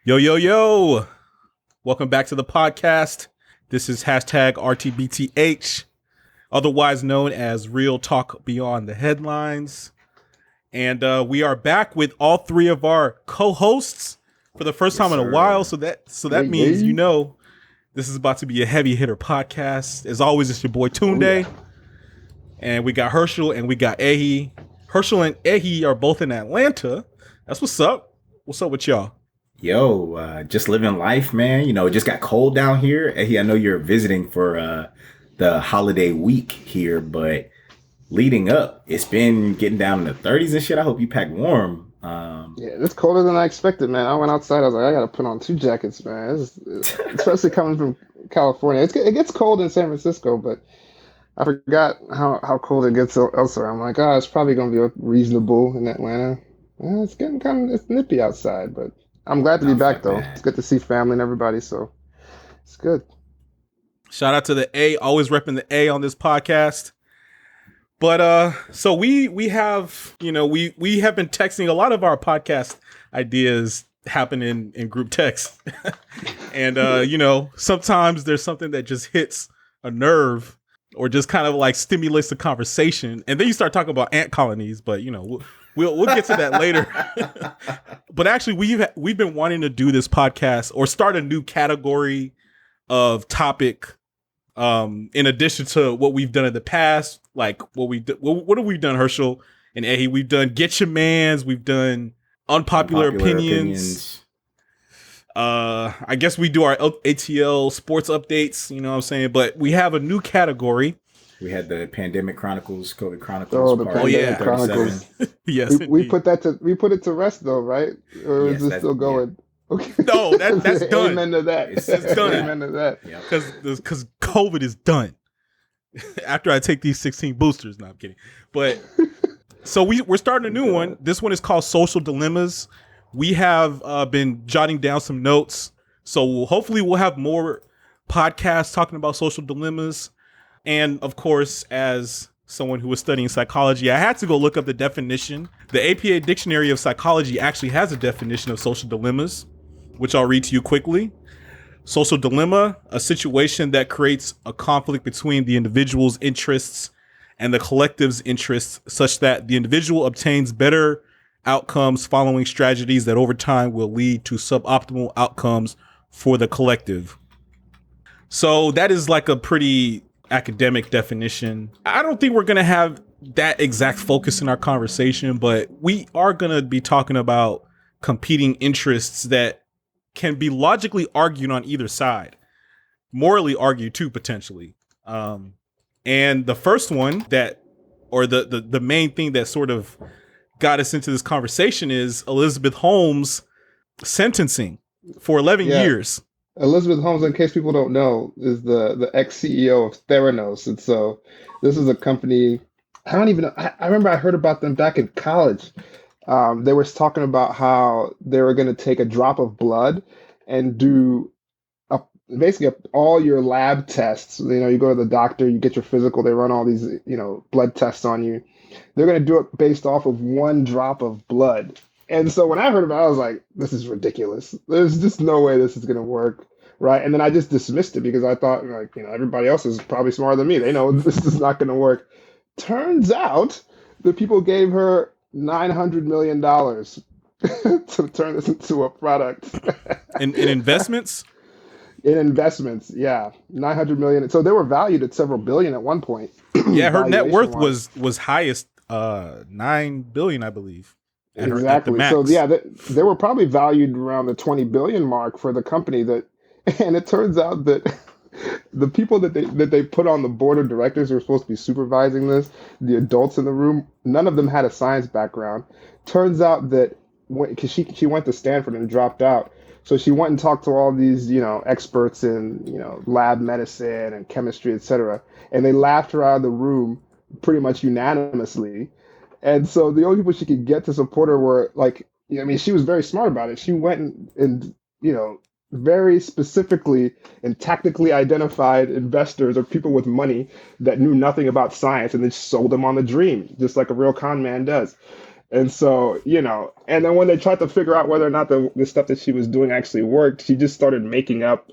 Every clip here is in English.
Yo, yo, yo. Welcome back to the podcast. This is hashtag RTBTH, otherwise known as Real Talk Beyond the Headlines. And we are back with all three of our co-hosts for the first time in a while. So that means, this is about to be a heavy hitter podcast. As always, it's your boy Tunde. And we got Herschel and we got Ehi. Herschel and Ehi are both in Atlanta. That's what's up. What's up with y'all? Yo, just living life, man. You know, it just got cold down here. Ehi, I know you're visiting for the holiday week here, but leading up, it's been getting down in the 30s and shit. I hope you packed warm. Yeah, it's colder than I expected, man. I went outside. I was like, I gotta put on 2 jackets, man. Especially coming from California. It gets cold in San Francisco, but I forgot how cold it gets elsewhere. I'm like, it's probably gonna be reasonable in Atlanta. It's getting it's nippy outside, but I'm glad to be back though. It's good to see family and everybody, so it's good. Shout out to the A, always repping the A on this podcast. But so we have, we have been texting a lot of our podcast ideas happen in group text. And sometimes there's something that just hits a nerve or just kind of like stimulates the conversation. And then you start talking about ant colonies, but we'll get to that later. But actually we've been wanting to do this podcast or start a new category of topic in addition to what we've done in the past. Like what have we done, Herschel and Ehi? We've done Get Your Mans, we've done Unpopular Opinions. I guess we do our ATL sports updates, you know what I'm saying? But we have a new category. We had the Pandemic Chronicles, COVID Chronicles. Pandemic Chronicles. Yes, we put it to rest though, right? Or is it still going? Yeah. Okay. No, that's done. Amen to that. It's done. Amen to that. Because COVID is done. After I take these 16 boosters. No, I'm kidding. But so we're starting a new one. This one is called Social Dilemmas. We have been jotting down some notes. So hopefully we'll have more podcasts talking about social dilemmas. And of course, as someone who was studying psychology, I had to go look up the definition. The APA Dictionary of Psychology actually has a definition of social dilemmas, which I'll read to you quickly. Social dilemma, a situation that creates a conflict between the individual's interests and the collective's interests such that the individual obtains better outcomes following strategies that over time will lead to suboptimal outcomes for the collective. So that is like a pretty academic definition. I don't think we're going to have that exact focus in our conversation, but we are going to be talking about competing interests that can be logically argued on either side, morally argued too, potentially. And the first one the main thing that sort of got us into this conversation is Elizabeth Holmes sentencing for 11 years. Elizabeth Holmes, in case people don't know, is the ex-CEO of Theranos. And so this is a company, I don't even know. I remember I heard about them back in college. They were talking about how they were going to take a drop of blood and do basically all your lab tests. You go to the doctor, you get your physical, they run all these, blood tests on you. They're going to do it based off of 1 drop of blood. And so when I heard about it, I was like, this is ridiculous. There's just no way this is going to work. Right. And then I just dismissed it because I thought, everybody else is probably smarter than me. They know this is not going to work. Turns out the people gave her $900 million to turn this into a product. In investments? In investments, yeah. $900 million. So they were valued at several billion at one point. Yeah, her net worth was highest $9 billion, I believe. Exactly. So yeah, they were probably valued around the 20 billion mark for the company and it turns out that the people that they put on the board of directors who were supposed to be supervising this, the adults in the room, none of them had a science background. Turns out that because she went to Stanford and dropped out, so she went and talked to all these experts in lab medicine and chemistry, etc., and they laughed her out of the room pretty much unanimously. And so the only people she could get to support her were she was very smart about it. She went and very specifically and tactically identified investors or people with money that knew nothing about science and then sold them on the dream, just like a real con man does. And so, and then when they tried to figure out whether or not the stuff that she was doing actually worked, she just started making up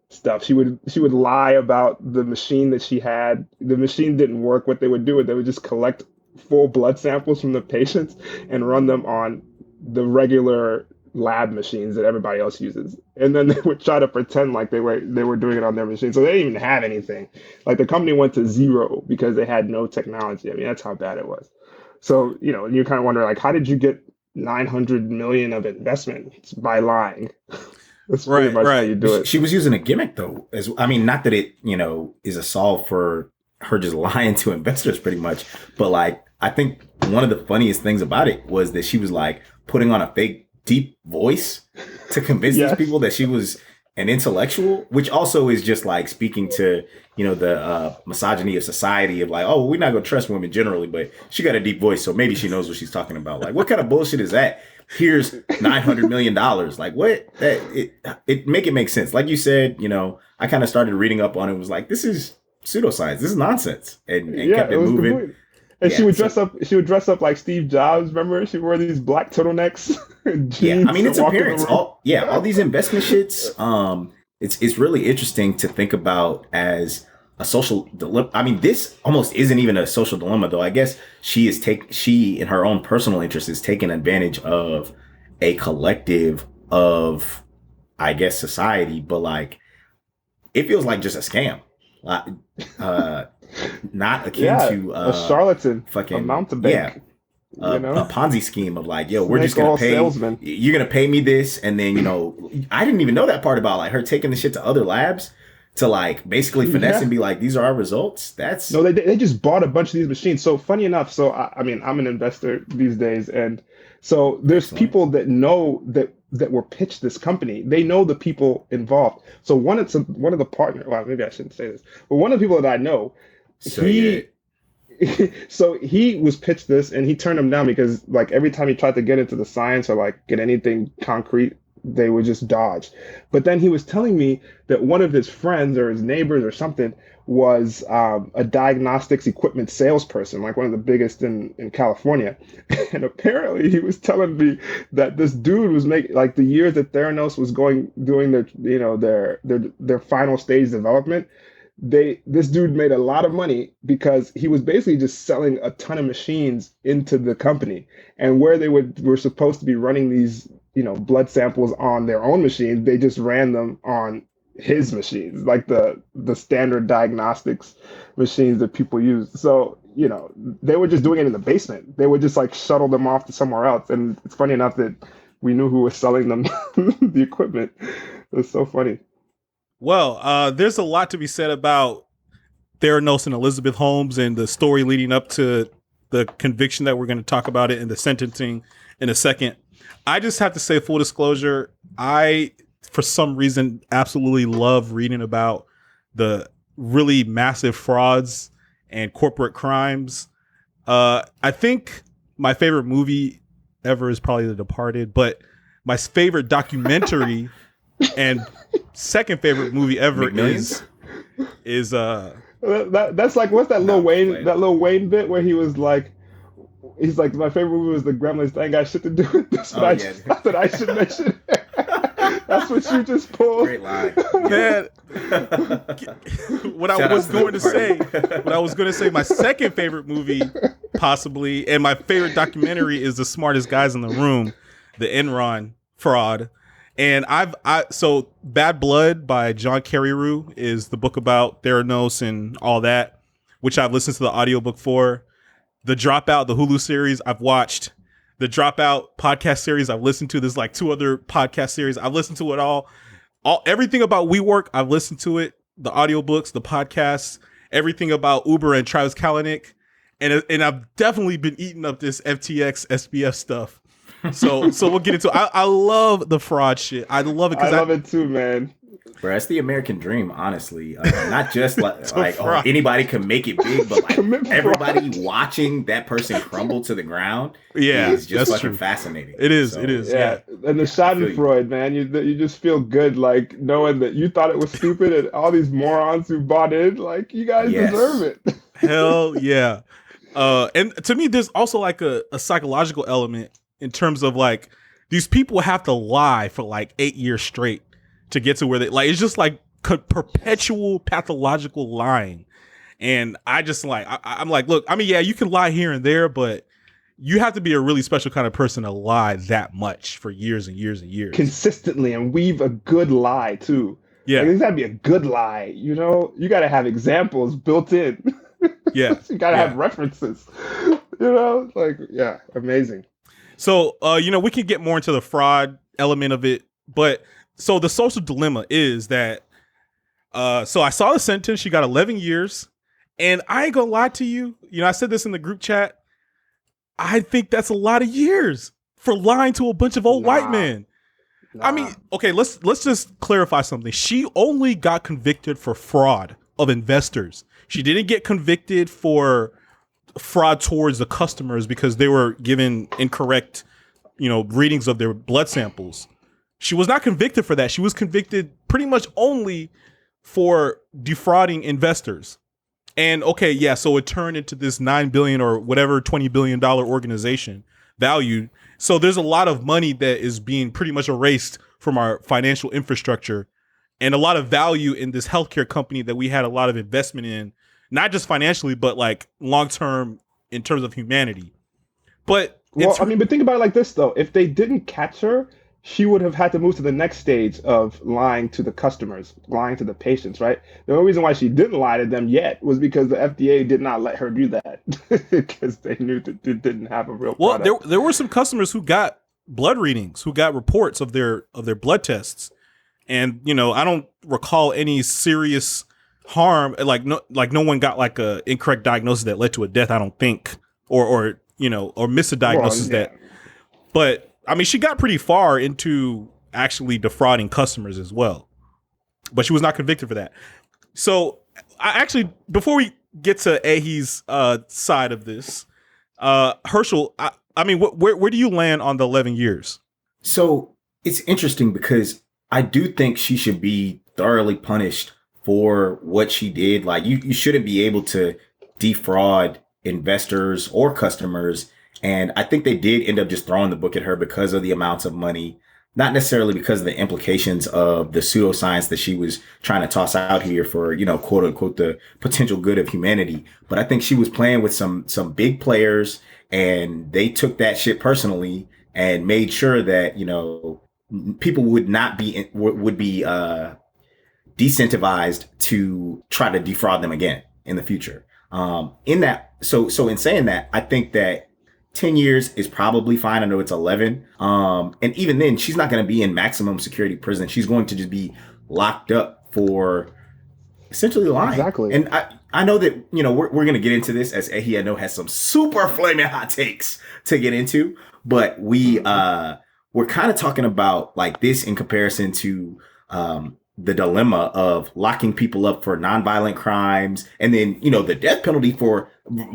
stuff. She would lie about the machine that she had. The machine didn't work. What they would do is they would just collect full blood samples from the patients and run them on the regular lab machines that everybody else uses. And then they would try to pretend like they were doing it on their machine. So they didn't even have anything. Like the company went to zero because they had no technology. I mean, that's how bad it was. So, you kind of wonder, like, how did you get 900 million of investment by lying? That's pretty much how you do it. She was using a gimmick though. I mean, not that it, is a solve for her just lying to investors pretty much, but like, I think one of the funniest things about it was that she was like putting on a fake deep voice to convince these people that she was an intellectual, which also is just like speaking to, the misogyny of society of like, oh, we're not going to trust women generally, but she got a deep voice. So maybe she knows what she's talking about. Like, what kind of bullshit is that? Here's $900 million. Like what? It make sense. Like you said, I kind of started reading up on it. Was like, this is pseudoscience. This is nonsense. And kept it moving. Complete. And she would dress up. She would dress up like Steve Jobs. Remember, she wore these black turtlenecks. Yeah, I mean, it's appearance. All these investment shits. It's really interesting to think about as a social dilemma. I mean, this almost isn't even a social dilemma, though. I guess she in her own personal interest is taking advantage of a collective of, I guess, society. But like, it feels like just a scam. Not akin to a charlatan, fucking a mountebank. A Ponzi scheme of like, yo, we're just gonna pay. Salesman. You're gonna pay me this, and then I didn't even know that part about like her taking the shit to other labs to like basically finesse and be like, these are our results. That's no, they just bought a bunch of these machines. So funny enough, so I mean, I'm an investor these days, and so there's people that know that were pitched this company. They know the people involved. So one of the partners. Well, maybe I shouldn't say this, but one of the people that I know, so he was pitched this and he turned him down because like every time he tried to get into the science or like get anything concrete, they would just dodge. But then he was telling me that one of his friends or his neighbors or something was a diagnostics equipment salesperson, like one of the biggest in California. And apparently he was telling me that this dude was making, like the year that Theranos was doing their final stage development, this dude made a lot of money because he was basically just selling a ton of machines into the company, and where they were supposed to be running these blood samples on their own machines, they just ran them on his machines, like the standard diagnostics machines that people use. So they were just doing it in the basement. They would just like shuttle them off to somewhere else. And it's funny enough that we knew who was selling them the equipment. It's so funny. Well, there's a lot to be said about Theranos and Elizabeth Holmes and the story leading up to the conviction that we're going to talk about it and the sentencing in a second. I just have to say, full disclosure, I, for some reason, absolutely love reading about the really massive frauds and corporate crimes. I think my favorite movie ever is probably The Departed, but my favorite documentary and second favorite movie ever is that's like, what's that Lil Wayne bit where he's like, my favorite movie was The Gremlins. That ain't got shit to do with this, but I thought I should mention it. That's what you just pulled. Great line. Man, what I was going to say, my second favorite movie, possibly, and my favorite documentary is The Smartest Guys in the Room, the Enron fraud. And so Bad Blood by John Carreyrou is the book about Theranos and all that, which I've listened to the audiobook for. The Dropout, the Hulu series, I've watched. The Dropout podcast series, I've listened to. There's like 2 other podcast series. I've listened to it all. Everything about WeWork, I've listened to it. The audiobooks, the podcasts, everything about Uber and Travis Kalanick. And I've definitely been eating up this FTX, SBF stuff. So we'll get into it. I love the fraud shit. I love it. I love it too, man. Bro, that's the American dream, honestly. Not just like anybody can make it big, but like everybody watching that person crumble to the ground is just fucking fascinating. It is. It is. Yeah. And the Schadenfreude, man, you just feel good, like knowing that you thought it was stupid, and all these morons who bought in, like, you guys deserve it. Hell yeah. And to me, there's also like a psychological element in terms of like these people have to lie for like 8 years straight to get to where they like. It's just like perpetual pathological lying. And I just like I'm like, look, I mean, yeah, you can lie here and there, but you have to be a really special kind of person to lie that much for years and years and years consistently, and weave a good lie too. Yeah, like, it's got to be a good lie. You know, you got to have examples built in. Yeah, you got to have references. You know, like amazing. So, we can get more into the fraud element of it, but so the social dilemma is that, so I saw the sentence, she got 11 years, and I ain't gonna lie to you, I said this in the group chat, I think that's a lot of years for lying to a bunch of old white men. I mean, okay, let's just clarify something. She only got convicted for fraud of investors. She didn't get convicted for fraud towards the customers because they were given incorrect, readings of their blood samples. She was not convicted for that. She was convicted pretty much only for defrauding investors. And okay, yeah, so it turned into this $9 billion or whatever $20 billion organization valued. So there's a lot of money that is being pretty much erased from our financial infrastructure, and a lot of value in this healthcare company that we had a lot of investment in, not just financially, but like long term in terms of humanity. But but think about it like this though: if they didn't catch her, she would have had to move to the next stage of lying to the customers, lying to the patients, right? The only reason why she didn't lie to them yet was because the FDA did not let her do that because they knew that they didn't have a real product. Well, there were some customers who got blood readings, who got reports of their blood tests. And, I don't recall any serious harm. No one got like a incorrect diagnosis that led to a death, I don't think, or missed a diagnosis that, but I mean, she got pretty far into actually defrauding customers as well, but she was not convicted for that. So I actually, before we get to Ahi's side of this, Herschel, I mean, where do you land on the 11 years? So it's interesting because I do think she should be thoroughly punished for what she did. Like you shouldn't be able to defraud investors or customers. And I think they did end up just throwing the book at her because of the amounts of money, not necessarily because of the implications of the pseudoscience that she was trying to toss out here for, quote unquote, the potential good of humanity. But I think she was playing with some big players, and they took that shit personally and made sure that, people would be decentivized to try to defraud them again in the future. So in saying that, I think that 10 years is probably fine. I know it's 11. And even then, she's not going to be in maximum security prison. She's going to just be locked up for essentially lying. Exactly. And I know that, we're going to get into this, as Ehi, I know, has some super flaming hot takes to get into. But we're kind of talking about like this in comparison to the dilemma of locking people up for nonviolent crimes, and then, the death penalty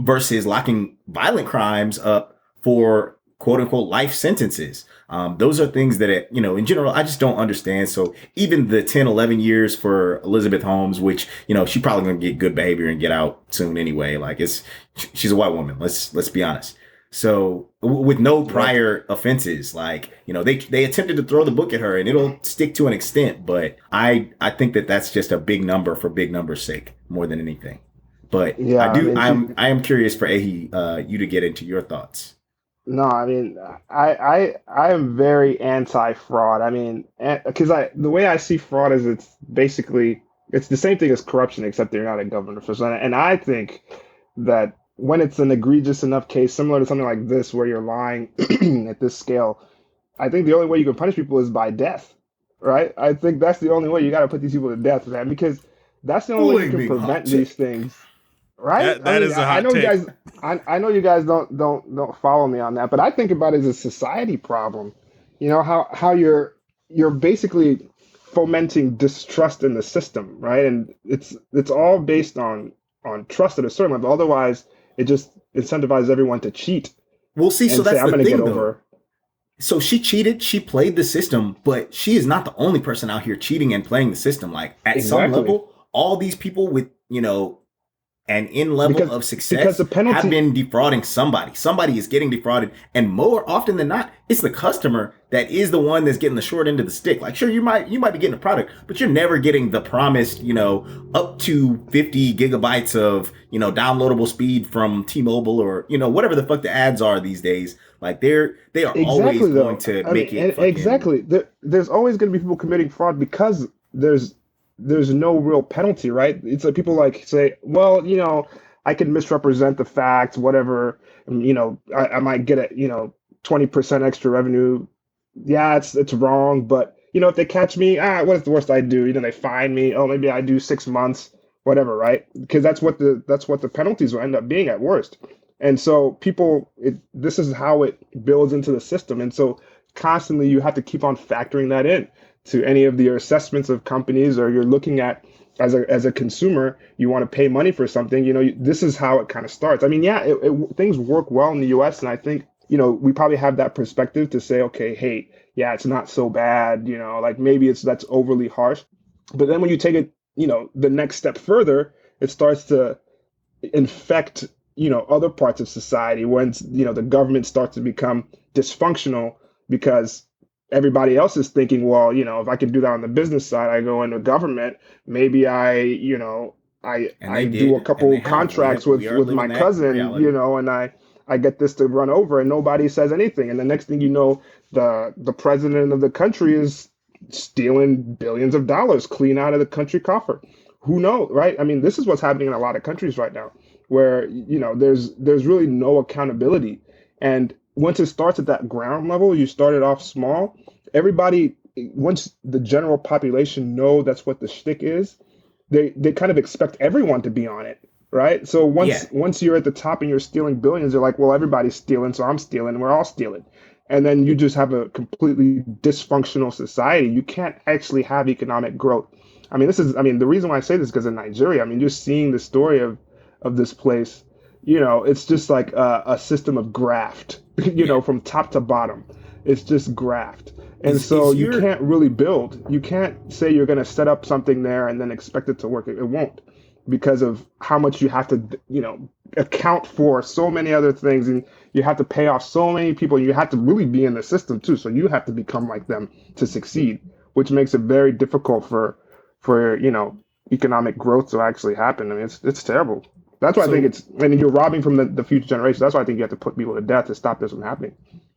versus locking violent crimes up for quote unquote life sentences. Those are things that, in general, I just don't understand. So even the 10, 11 years for Elizabeth Holmes, which, she's probably going to get good behavior and get out soon anyway. Like she's a white woman. Let's be honest. So with no prior offenses, like, they attempted to throw the book at her, and it'll stick to an extent. But I think that that's just a big number for big number's sake more than anything. But yeah, I am curious for Ehi, you to get into your thoughts. No, I mean, I am very anti-fraud. I mean, because the way I see fraud is it's the same thing as corruption, except they're not a government official. And I think that when it's an egregious enough case, similar to something like this, where you're lying at this scale, I think the only way you can punish people is by death, right? I think that's the only way. You got to put these people to death, man, because that's the only way you can prevent these things, right? That is a hot take. You guys, I know you guys don't follow me on that, but I think about it as a society problem. How you're basically fomenting distrust in the system, right? And it's all based on trust at a certain level. Otherwise, it just incentivizes everyone to cheat. We'll see. So that's I'm the gonna thing, get though. over. So she cheated. She played the system, but she is not the only person out here cheating and playing the system. Like at some level, all these people with, and in level of because success the penalty have been defrauding somebody. Somebody is getting defrauded. And more often than not, it's the customer that is the one that's getting the short end of the stick. Like, sure, you might be getting a product, but you're never getting the promised, up to 50 gigabytes of, downloadable speed from T-Mobile or, whatever the fuck the ads are these days. Like they are always going to make it fucking... Exactly. There's always going to be people committing fraud because there's no real penalty, right? It's like people like say, well, I can misrepresent the facts, whatever. And, I might get a 20% extra revenue. Yeah, it's wrong, but if they catch me, what is the worst I do? They fine me. Oh, maybe I do 6 months, whatever, right? Because that's what the penalties will end up being at worst. And so this is how it builds into the system. And so constantly you have to keep on factoring that in to any of your assessments of companies, or you're looking at as a consumer, you want to pay money for something, this is how it kind of starts. I mean, yeah, things work well in the US. And I think, we probably have that perspective to say, okay, hey, yeah, it's not so bad, like maybe that's overly harsh. But then when you take it, the next step further, it starts to infect, other parts of society when, the government starts to become dysfunctional because everybody else is thinking, well, if I can do that on the business side, I go into government, maybe I do a couple contracts with my cousin, and I get this to run over and nobody says anything. And the next thing you know, the president of the country is stealing billions of dollars clean out of the country coffer. Who knows, right? I mean, this is what's happening in a lot of countries right now where, there's really no accountability. And once it starts at that ground level, you start it off small. Everybody, once the general population know that's what the shtick is, they kind of expect everyone to be on it, right? So once you're at the top and you're stealing billions, they're like, well, everybody's stealing, so I'm stealing, and we're all stealing. And then you just have a completely dysfunctional society. You can't actually have economic growth. I mean, the reason why I say this is because in Nigeria, I mean, just seeing the story of this place, it's just like a system of graft, from top to bottom. It's just graft. And so you can't really build. You can't say you're going to set up something there and then expect it to work. It won't, because of how much you have to, account for so many other things, and you have to pay off so many people. You have to really be in the system too. So you have to become like them to succeed, which makes it very difficult for economic growth to actually happen. I mean, it's terrible. That's why I think and you're robbing from the future generations. That's why I think you have to put people to death to stop this from happening.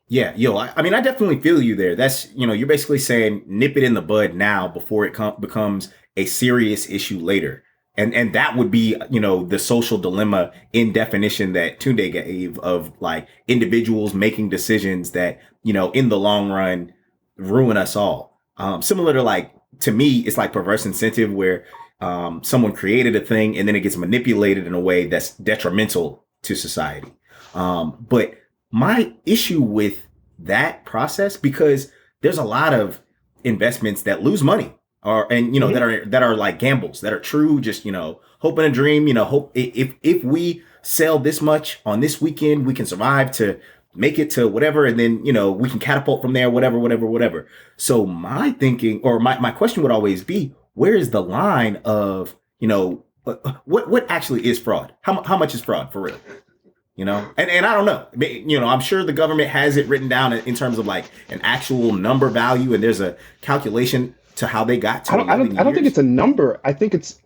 Yeah, I mean, I definitely feel you there. That's, you're basically saying nip it in the bud now before it becomes a serious issue later. And that would be, the social dilemma in definition that Tunde gave of like individuals making decisions that, in the long run ruin us all. Similar to to me, it's like perverse incentive where someone created a thing and then it gets manipulated in a way that's detrimental to society. But my issue with that process, because there's a lot of investments that lose money that are like gambles, that are true, just, hope and a dream, hope if we sell this much on this weekend, we can survive to make it to whatever. And then, we can catapult from there, whatever. So my thinking or my question would always be, where is the line of, what actually is fraud? How much is fraud for real? And I don't know, I'm sure the government has it written down in terms of like an actual number value. And there's a calculation to how they got to I don't think it's a number. I think it's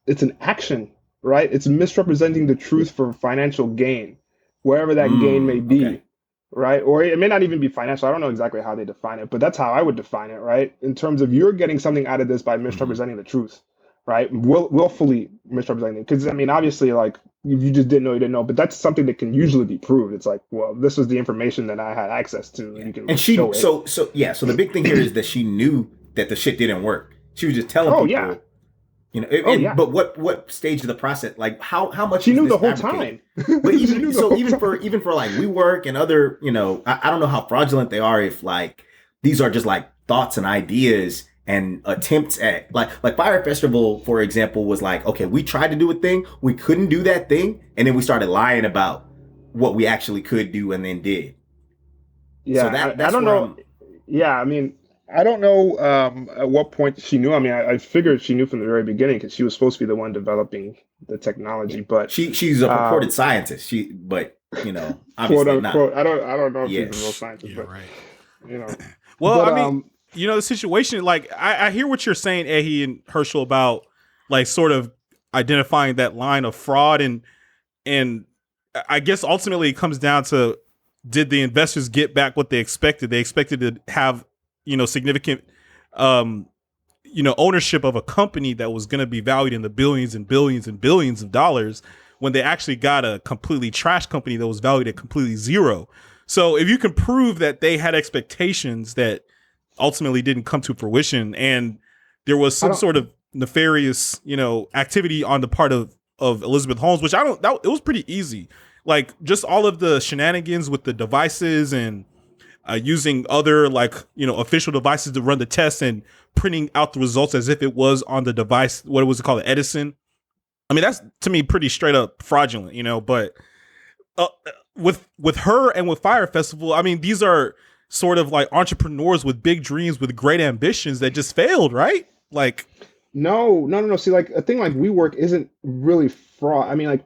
an action, right? It's misrepresenting the truth for financial gain, wherever that gain may be. Okay. Right? Or it may not even be financial. I don't know exactly how they define it, but that's how I would define it, right? In terms of you're getting something out of this by misrepresenting the truth, right? Willfully misrepresenting it. Because, I mean, obviously, like, if you just didn't know, you didn't know, but that's something that can usually be proved. It's like, well, this was the information that I had access to. And you can show it. So the big thing here is that she knew that the shit didn't work. She was just telling people. Yeah. But what stage of the process? Like how much she knew the whole time. But even for like WeWork and other, I don't know how fraudulent they are if like these are just like thoughts and ideas and attempts at like Fire Festival, for example, was like, okay, we tried to do a thing, we couldn't do that thing, and then we started lying about what we actually could do and then did. Yeah, so I don't know. Yeah, I mean, I don't know at what point she knew. I mean, I figured she knew from the very beginning because she was supposed to be the one developing the technology. But She's a purported um, scientist. But quote obviously not. unquote, I don't know if she's Yeah. a real scientist, Yeah, but right. you know, Well, but I mean, the situation, like, I hear what you're saying, Ehi and Herschel, about like sort of identifying that line of fraud, and I guess ultimately it comes down to, did the investors get back what they expected? They expected to have, significant, um, ownership of a company that was going to be valued in the billions and billions and billions of dollars, when they actually got a completely trash company that was valued at completely zero. So if you can prove that they had expectations that ultimately didn't come to fruition, and there was I some don't. sort of nefarious, activity on the part of Elizabeth Holmes, which it was pretty easy. Like, just all of the shenanigans with the devices, and using other, like, official devices to run the tests, and printing out the results as if it was on the device. What was it called? Edison. I mean, that's, to me, pretty straight up fraudulent, but uh, with her and with Fire Festival, I mean, these are sort of like entrepreneurs with big dreams, with great ambitions, that just failed, right? Like, No, no, no, no. See, like a thing like WeWork isn't really fraud. I mean, like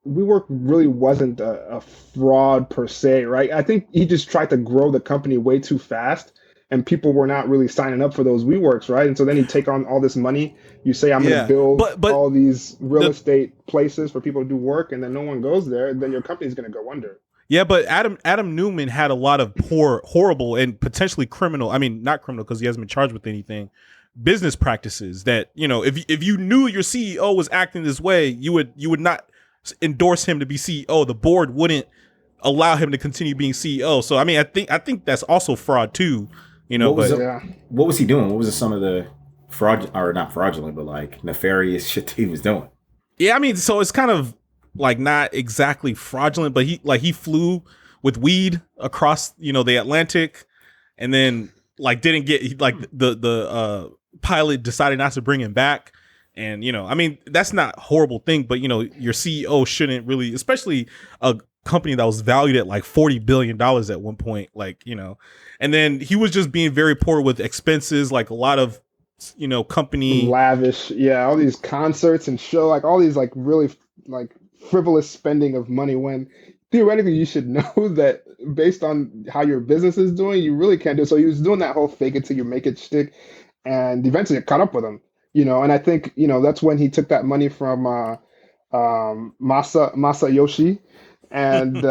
WeWork really wasn't a fraud per se, right? I think he just tried to grow the company way too fast, and people were not really signing up for those WeWorks, right? And so then you take on all this money. You say, I'm going to yeah, build but all these real the estate places for people to do work, and then no one goes there. Then your company's going to go under. yeah, but Adam Newman had a lot of poor, horrible, and potentially criminal. I mean, not criminal, because he hasn't been charged with anything. Business practices that, if you knew your CEO was acting this way, you would not endorse him to be CEO. The board wouldn't allow him to continue being CEO. So I mean, I think that's also fraud too. What was But the, Yeah. what was he doing? What was some of the fraud, or not fraudulent, but like nefarious shit that he was doing? yeah, I mean, so it's kind of like not exactly fraudulent, but he flew with weed across, the Atlantic, and then, like, didn't get, like, the pilot decided not to bring him back. And, I mean, that's not a horrible thing, but, your CEO shouldn't really, especially a company that was valued at like $40 billion at one point, like, and then he was just being very poor with expenses, like a lot of, company. Lavish, yeah, all these concerts and show, like all these like really like frivolous spending of money when theoretically you should know that based on how your business is doing, you really can't do it. So he was doing that whole fake it till you make it shtick, and eventually it caught up with him, and I think, that's when he took that money from Masayoshi, and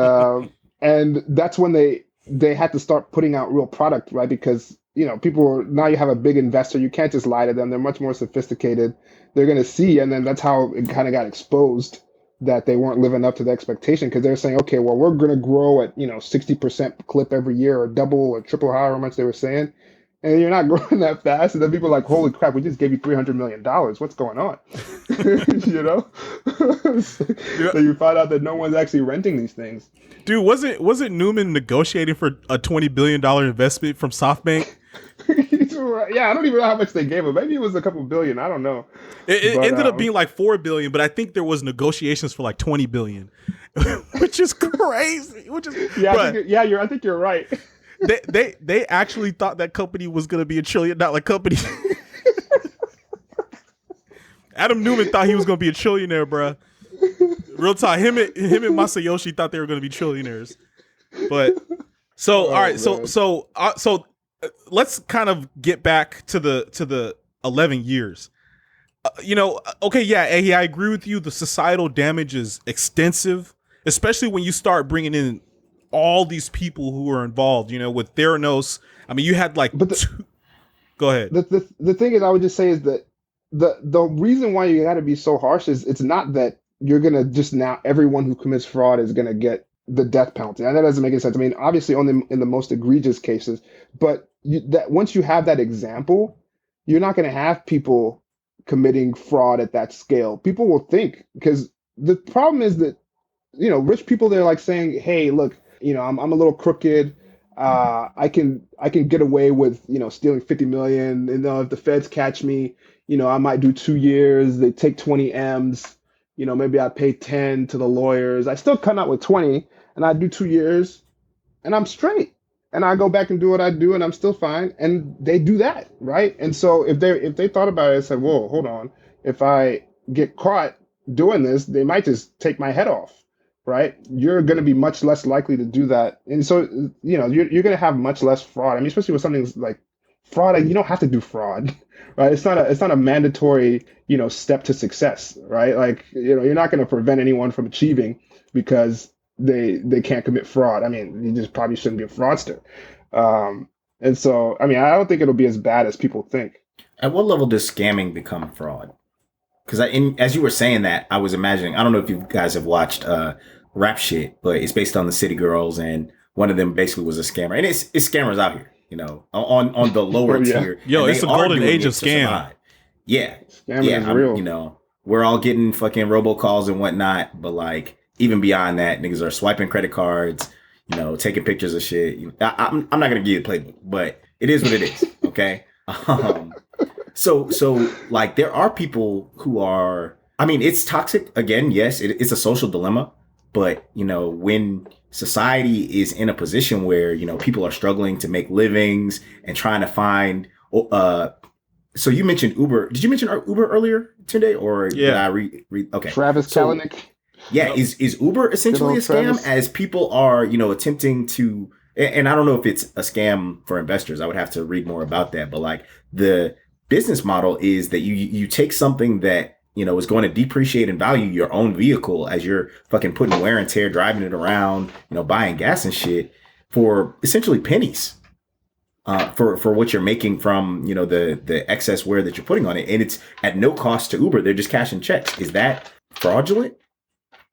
and that's when they had to start putting out real product, right? Because people were, now you have a big investor, you can't just lie to them. They're much more sophisticated. They're going to see, and then that's how it kind of got exposed that they weren't living up to the expectation, because they're saying, okay, well, we're going to grow at 60% clip every year, or double or triple, however much they were saying, and you're not growing that fast. And then people are like, holy crap, we just gave you $300 million. What's going on? you know so you find out that no one's actually renting these things. Dude, wasn't Newman negotiating for a $20 billion investment from SoftBank? Yeah, I don't even know how much they gave him. Maybe it was a couple billion. I don't know. It But ended up being like $4 billion, but I think there was negotiations for like $20 billion, which is crazy. yeah, Bruh, I think you're right. they actually thought that company was gonna be a $1 trillion company. Adam Newman thought he was gonna be a trillionaire, bruh. Real talk. Him and Masayoshi thought they were gonna be trillionaires. But so, all right, man. so let's kind of get back to the 11 years. Okay, yeah, Ehi, I agree with you. The societal damage is extensive, especially when you start bringing in all these people who are involved. With Theranos. I mean, you had like But two. Go ahead. the thing is, I would just say is that the reason why you got to be so harsh is it's not that you're gonna just, now everyone who commits fraud is gonna get the death penalty, and that doesn't make any sense. I mean, obviously only in the most egregious cases, but that once you have that example, you're not gonna have people committing fraud at that scale. People will think, because the problem is that rich people, they're like saying, hey, look, I'm a little crooked. I can get away with stealing 50 million. And if the feds catch me, I might do 2 years. They take 20 M's. Maybe I pay 10 to the lawyers. I still come out with 20, and I do 2 years, and I'm straight. and I go back and do what I do, and I'm still fine. And they do that, right? And so if they thought about it and said, "Whoa, hold on, if I get caught doing this, they might just take my head off," right? You're going to be much less likely to do that, and so you're going to have much less fraud. I mean, especially with something like fraud, like, you don't have to do fraud, right? It's not a mandatory step to success, right? Like, you're not going to prevent anyone from achieving because they can't commit fraud. I mean, you just probably shouldn't be a fraudster. And so, I mean, I don't think it'll be as bad as people think. At what level does scamming become fraud? Because as you were saying that, I was imagining. I don't know if you guys have watched Rap Shit, but it's based on the City Girls, and one of them basically was a scammer, and it's scammers out here, on the lower tier. Yo, it's the golden age of scam. Yeah, Scamming is real. We're all getting fucking robocalls and whatnot, but like, even beyond that, niggas are swiping credit cards, taking pictures of shit. I'm not gonna give you the playbook, but it is what it is. Okay. So like, there are people who are, I mean, it's toxic. Again, yes, it's a social dilemma, but when society is in a position where, people are struggling to make livings and trying to find, so you mentioned Uber. Did you mention Uber earlier today, or did I read? Okay. Travis Kalanick. Yeah. Is Uber essentially a scam, Travis. as people are, attempting to, and I don't know if it's a scam for investors. I would have to read more about that, but like, the business model is that you take something that is going to depreciate in value, your own vehicle, as you're fucking putting wear and tear, driving it around, buying gas and shit, for essentially pennies, for what you're making from the excess wear that you're putting on it, and it's at no cost to Uber. They're just cashing checks. Is that fraudulent?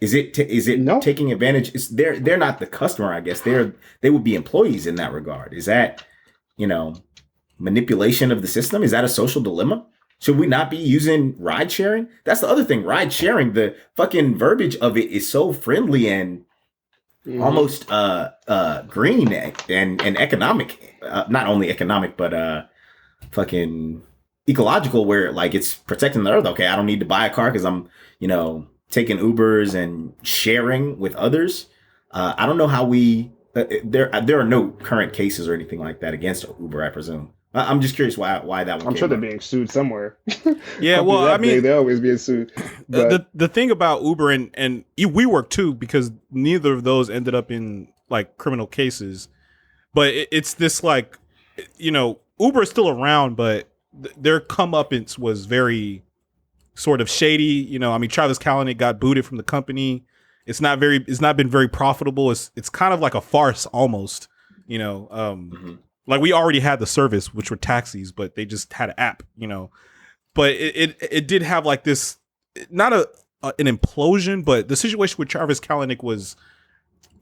Is it No. taking advantage? They're not the customer, I guess. They would be employees in that regard. Is that manipulation of the system? Is that a social dilemma? Should we not be using ride sharing? That's the other thing. Ride sharing, the fucking verbiage of it is so friendly and almost green and economic. Not only economic, but fucking ecological, where like, it's protecting the earth. Okay, I don't need to buy a car because I'm taking Ubers and sharing with others. I don't know how we. There are no current cases or anything like that against Uber, I presume. I'm just curious why that one. I'm sure they're being sued somewhere. Yeah, well, I mean, they're always being sued. But the thing about Uber and WeWork too, because neither of those ended up in like criminal cases, but it's this like, Uber is still around, but their comeuppance was very sort of shady. I mean, Travis Kalanick got booted from the company. It's not been very profitable. It's kind of like a farce almost. Like, we already had the service, which were taxis, but they just had an app, But it did have like this, not an implosion, but the situation with Travis Kalanick was,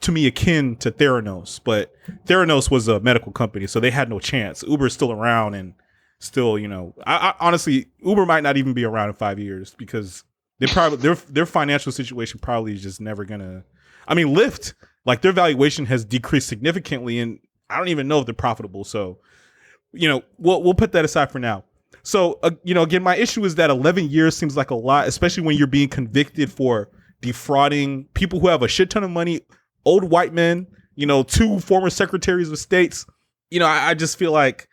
to me, akin to Theranos. But Theranos was a medical company, so they had no chance. Uber's still around, and still, I honestly, Uber might not even be around in 5 years, because they probably their financial situation probably is just never gonna. I mean, Lyft, like, their valuation has decreased significantly, and I don't even know if they're profitable. So, we'll put that aside for now. So, again, my issue is that 11 years seems like a lot, especially when you're being convicted for defrauding people who have a shit ton of money, old white men, 2 former secretaries of states. I just feel like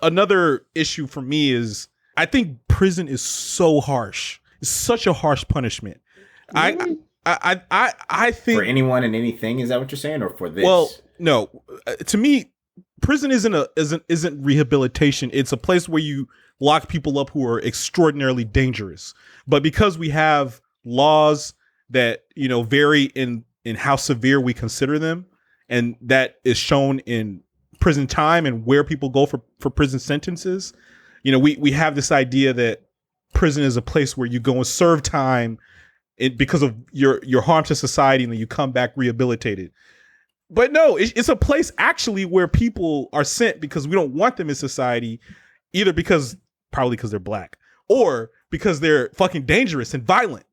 another issue for me is, I think prison is so harsh. It's such a harsh punishment. Really? I think, for anyone and anything. Is that what you're saying, or for this? well, no, to me, prison isn't rehabilitation. It's a place where you lock people up who are extraordinarily dangerous. But because we have laws that, vary in how severe we consider them, and that is shown in prison time and where people go for prison sentences, we have this idea that prison is a place where you go and serve time because of your harm to society, and then you come back rehabilitated. But no, it's a place actually where people are sent because we don't want them in society, either probably because they're black, or because they're fucking dangerous and violent.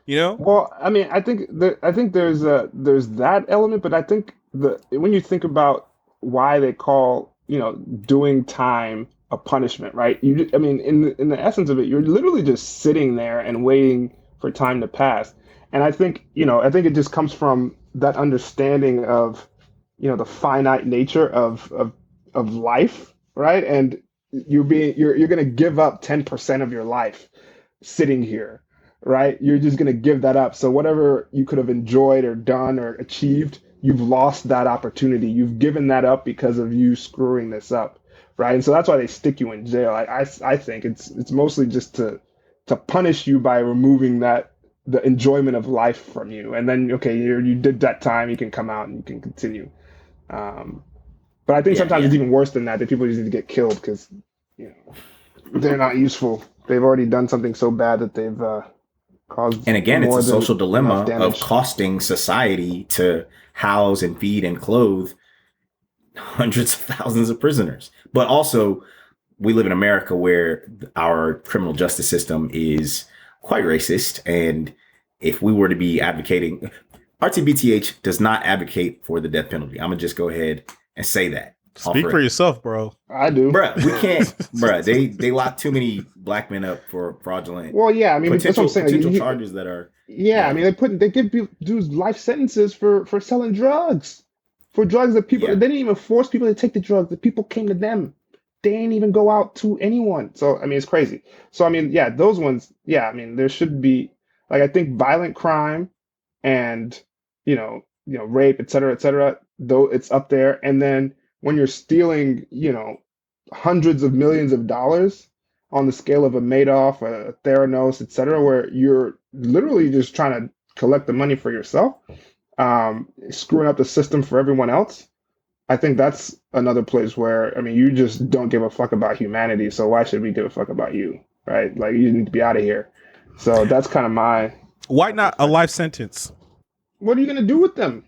Well, I mean, I think there's that element, but I think when you think about why they call doing time a punishment, right? I mean, in the essence of it, you're literally just sitting there and waiting for time to pass. And I think it just comes from that understanding of the finite nature of life, right? And you're going to give up 10% of your life sitting here, right? You're just going to give that up. So whatever you could have enjoyed or done or achieved, you've lost that opportunity. You've given that up because of you screwing this up, right? And so that's why they stick you in jail. I think it's mostly just to punish you by removing the enjoyment of life from you. And then, okay, you did that time, you can come out and you can continue. But I think Yeah, sometimes yeah. it's even worse than that. That people just need to get killed because they're not useful. They've already done something so bad that they've caused. And again, it's more a than social enough dilemma of damage. costing society to house and feed and clothe hundreds of thousands of prisoners. But also, we live in America where our criminal justice system is quite racist. And if we were to be advocating, RTBTH does not advocate for the death penalty. I'm going to just go ahead and say that. Speak for yourself, bro. I do. Bruh, we can't. Bruh, they lock too many black men up for fraudulent Well, yeah, I mean, that's what I'm saying. potential charges that are. Yeah, I mean, they give dudes life sentences for selling drugs, for drugs that people Yeah. they didn't even force people to take the drugs. The people came to them. They didn't even go out to anyone. So I mean, it's crazy. So I mean, yeah, those ones. Yeah, I mean, there should be like I think violent crime and rape, et cetera, though it's up there. And then when you're stealing, hundreds of millions of dollars on the scale of a Madoff, a Theranos, et cetera, where you're literally just trying to collect the money for yourself, screwing up the system for everyone else. I think that's another place where, I mean, you just don't give a fuck about humanity. So why should we give a fuck about you? Right? Like, you need to be out of here. So that's kind of my. Why not a life sentence? What are you going to do with them?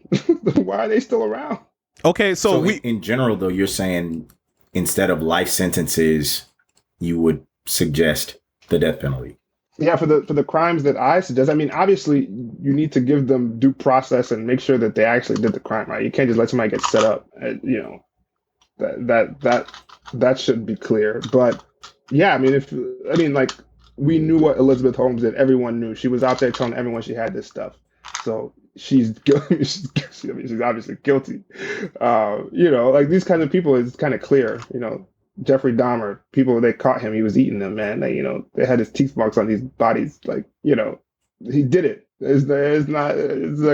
Why are they still around? Okay, so in general, though, you're saying instead of life sentences, you would suggest the death penalty. Yeah, for the crimes that I suggest, I mean, obviously, you need to give them due process and make sure that they actually did the crime, right? You can't just let somebody get set up. That should be clear. But yeah, I mean, like we knew what Elizabeth Holmes did. Everyone knew she was out there telling everyone she had this stuff. So she's guilty. She's obviously guilty. Like these kinds of people, it's kind of clear. Jeffrey Dahmer, people, they caught him. He was eating them, man. They had his teeth marks on these bodies. Like, he did it. It's like,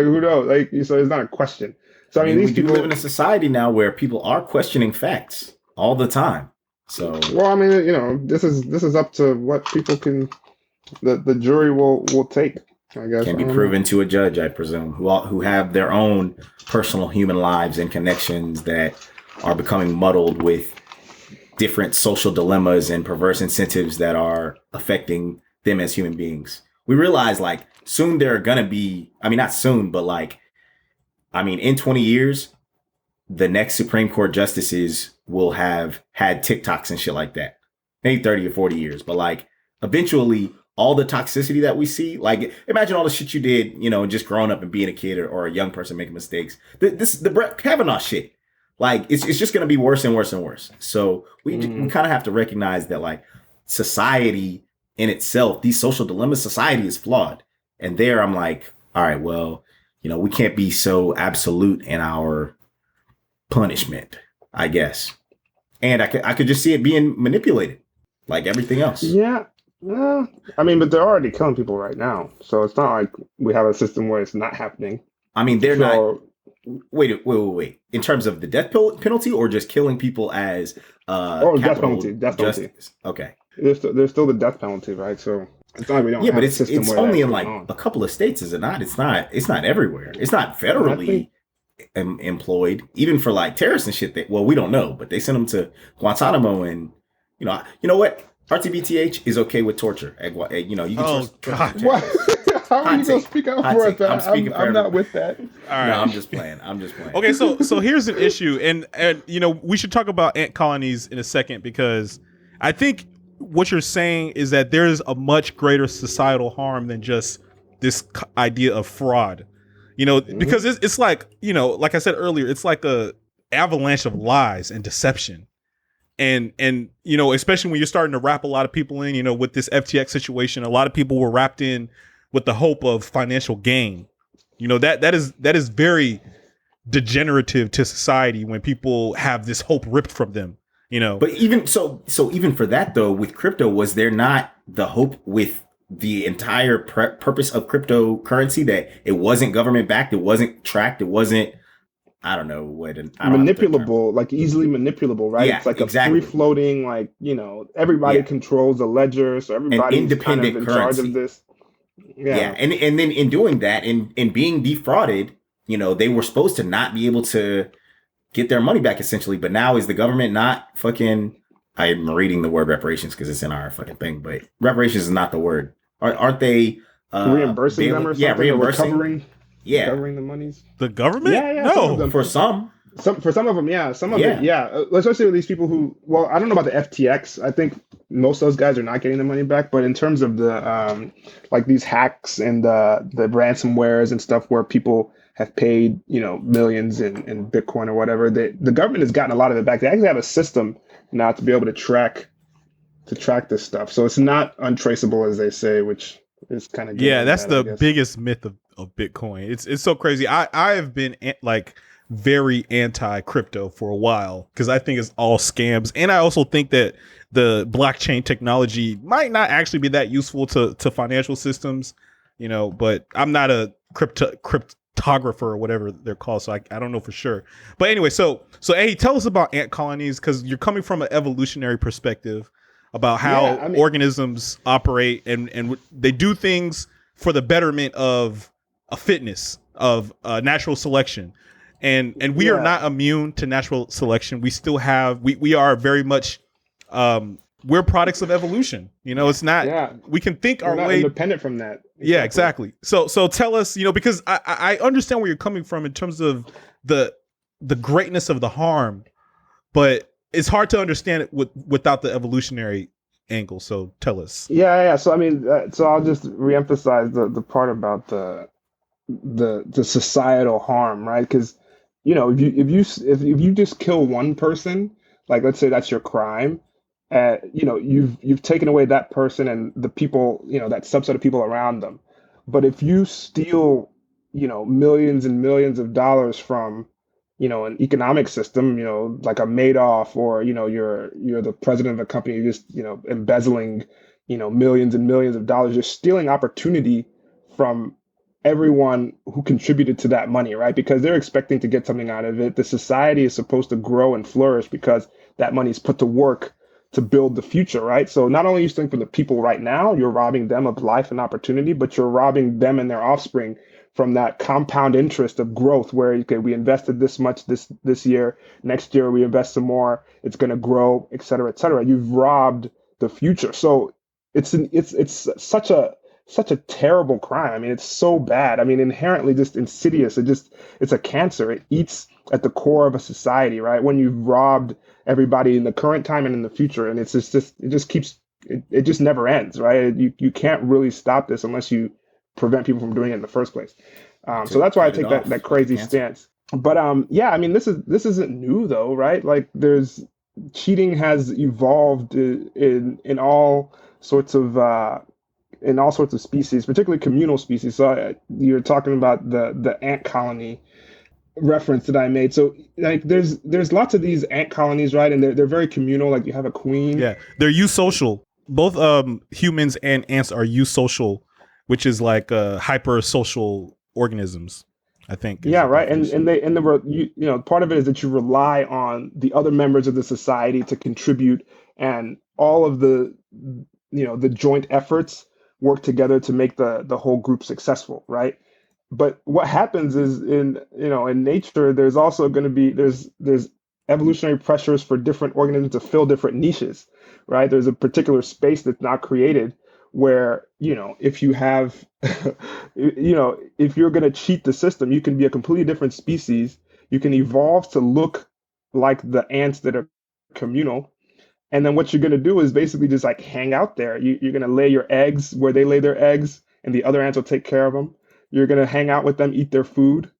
who knows? Like, so it's not a question. So, I mean, these we do people live in a society now where people are questioning facts all the time. So, well, I mean, this is up to what people can, the jury will take, I guess. can be proven to a judge, I presume, who have their own personal human lives and connections that are becoming muddled with different social dilemmas and perverse incentives that are affecting them as human beings. We realize like soon there are going to be, I mean, not soon, but in 20 years, the next Supreme Court justices will have had TikToks and shit like that. Maybe 30 or 40 years. But like eventually all the toxicity that we see, like imagine all the shit you did, just growing up and being a kid or a young person making mistakes. The Brett Kavanaugh shit. Like it's just going to be worse and worse and worse. So we kind of have to recognize that like society in itself, these social dilemmas, society is flawed. And there I'm like, all right, well, we can't be so absolute in our punishment, I guess. And I could just see it being manipulated like everything else. Yeah. I mean, but they're already killing people right now. So it's not like we have a system where it's not happening. I mean, they're not. Wait. In terms of the death penalty or just killing people as death penalty. Justice? Okay. There's still the death penalty, right? So it's not like we don't have but a system it's where only in that's like going on. a couple of states, is it not? It's not everywhere. It's not federally employed, even for like terrorists and shit. We don't know, but they send them to Guantanamo, and you know what? RTBTH is okay with torture. You can God. What? How are you going to speak out for us? I'm not with that. all right. No, I'm just playing. Okay, so here's an issue, and we should talk about ant colonies in a second, because I think what you're saying is that there's a much greater societal harm than just this idea of fraud. Because it's like, like I said earlier, it's like a avalanche of lies and deception. And especially when you're starting to wrap a lot of people in, with this FTX situation, a lot of people were wrapped in with the hope of financial gain. That is very, degenerative to society when people have this hope ripped from them, you know. But even so even for that though, with crypto, was there not the hope with the entire purpose of cryptocurrency that it wasn't government backed, it wasn't tracked, it wasn't, I don't know what, I don't manipulable, like easily manipulable, right? Yeah, it's like exactly. a free floating, like, you know, everybody controls the ledger, so everybody's kind of in charge of this. Yeah. And then in doing that, in being defrauded, you know, they were supposed to not be able to get their money back essentially, but now is the government not fucking, I'm reading the word reparations because it's in our fucking thing, but reparations is not the word. Aren't they reimbursing them or something? Yeah, reimbursing. Recovering the monies. The government? Yeah. No, for some of them, yeah. Some of it, yeah. Especially with these people who, well, I don't know about the FTX. I think most of those guys are not getting their money back. But in terms of the like these hacks and the ransomwares and stuff where people have paid, you know, millions in Bitcoin or whatever, the government has gotten a lot of it back. They actually have a system now to be able to track this stuff. So it's not untraceable, as they say, which is kind of that's the biggest myth of Bitcoin. It's so crazy. I have been like very anti crypto for a while because I think it's all scams, and I also think that the blockchain technology might not actually be that useful to financial systems, you know. But I'm not a cryptographer or whatever they're called, so I don't know for sure. But anyway, so hey, tell us about ant colonies, because you're coming from an evolutionary perspective about how organisms operate, and they do things for the betterment of a fitness, of natural selection. And we are not immune to natural selection. We still have, we are very much, we're products of evolution. You know, it's not, we can think we're our not way independent from that. Exactly. Yeah, exactly. So tell us, you know, because I understand where you're coming from in terms of the greatness of the harm, but it's hard to understand it without the evolutionary angle. So tell us. Yeah. So I mean, so I'll just reemphasize the part about the societal harm, right? Because, you know, if you just kill one person, like let's say that's your crime, you know, you've taken away that person and the people, you know, that subset of people around them. But if you steal, you know, millions and millions of dollars from, you know, an economic system, you know, like a Madoff, or, you know, you're the president of a company, you're just, you know, embezzling, you know, millions and millions of dollars, you're stealing opportunity from everyone who contributed to that money, right? Because they're expecting to get something out of it. The society is supposed to grow and flourish because that money is put to work to build the future, right? So not only are you stealing from the people right now, you're robbing them of life and opportunity, but you're robbing them and their offspring from that compound interest of growth, where, okay, we invested this much this year, next year we invest some more, it's going to grow, et cetera, et cetera. You've robbed the future. So it's such a terrible crime. I mean, it's so bad. I mean, inherently just insidious. It's a cancer. It eats at the core of a society, right? When you've robbed everybody in the current time and in the future, and it just never ends, right? You can't really stop this unless you prevent people from doing it in the first place. So that's why I take that crazy stance. But yeah, I mean, this isn't new though, right? Like cheating has evolved in all sorts of species, particularly communal species. So you're talking about the ant colony reference that I made. So like there's lots of these ant colonies, right? And they're very communal. Like you have a queen. Yeah, they're eusocial. Both humans and ants are eusocial, which is like hyper social organisms, I think. Yeah, right. You know, part of it is that you rely on the other members of the society to contribute, and all of the, you know, the joint efforts work together to make the whole group successful, right? But what happens is in nature, there's also going to be there's evolutionary pressures for different organisms to fill different niches, right? There's a particular space that's not created where, you know, if you have, you know, if you're going to cheat the system, you can be a completely different species. You can evolve to look like the ants that are communal. And then what you're going to do is basically just like hang out there. You're going to lay your eggs where they lay their eggs, and the other ants will take care of them. You're going to hang out with them, eat their food,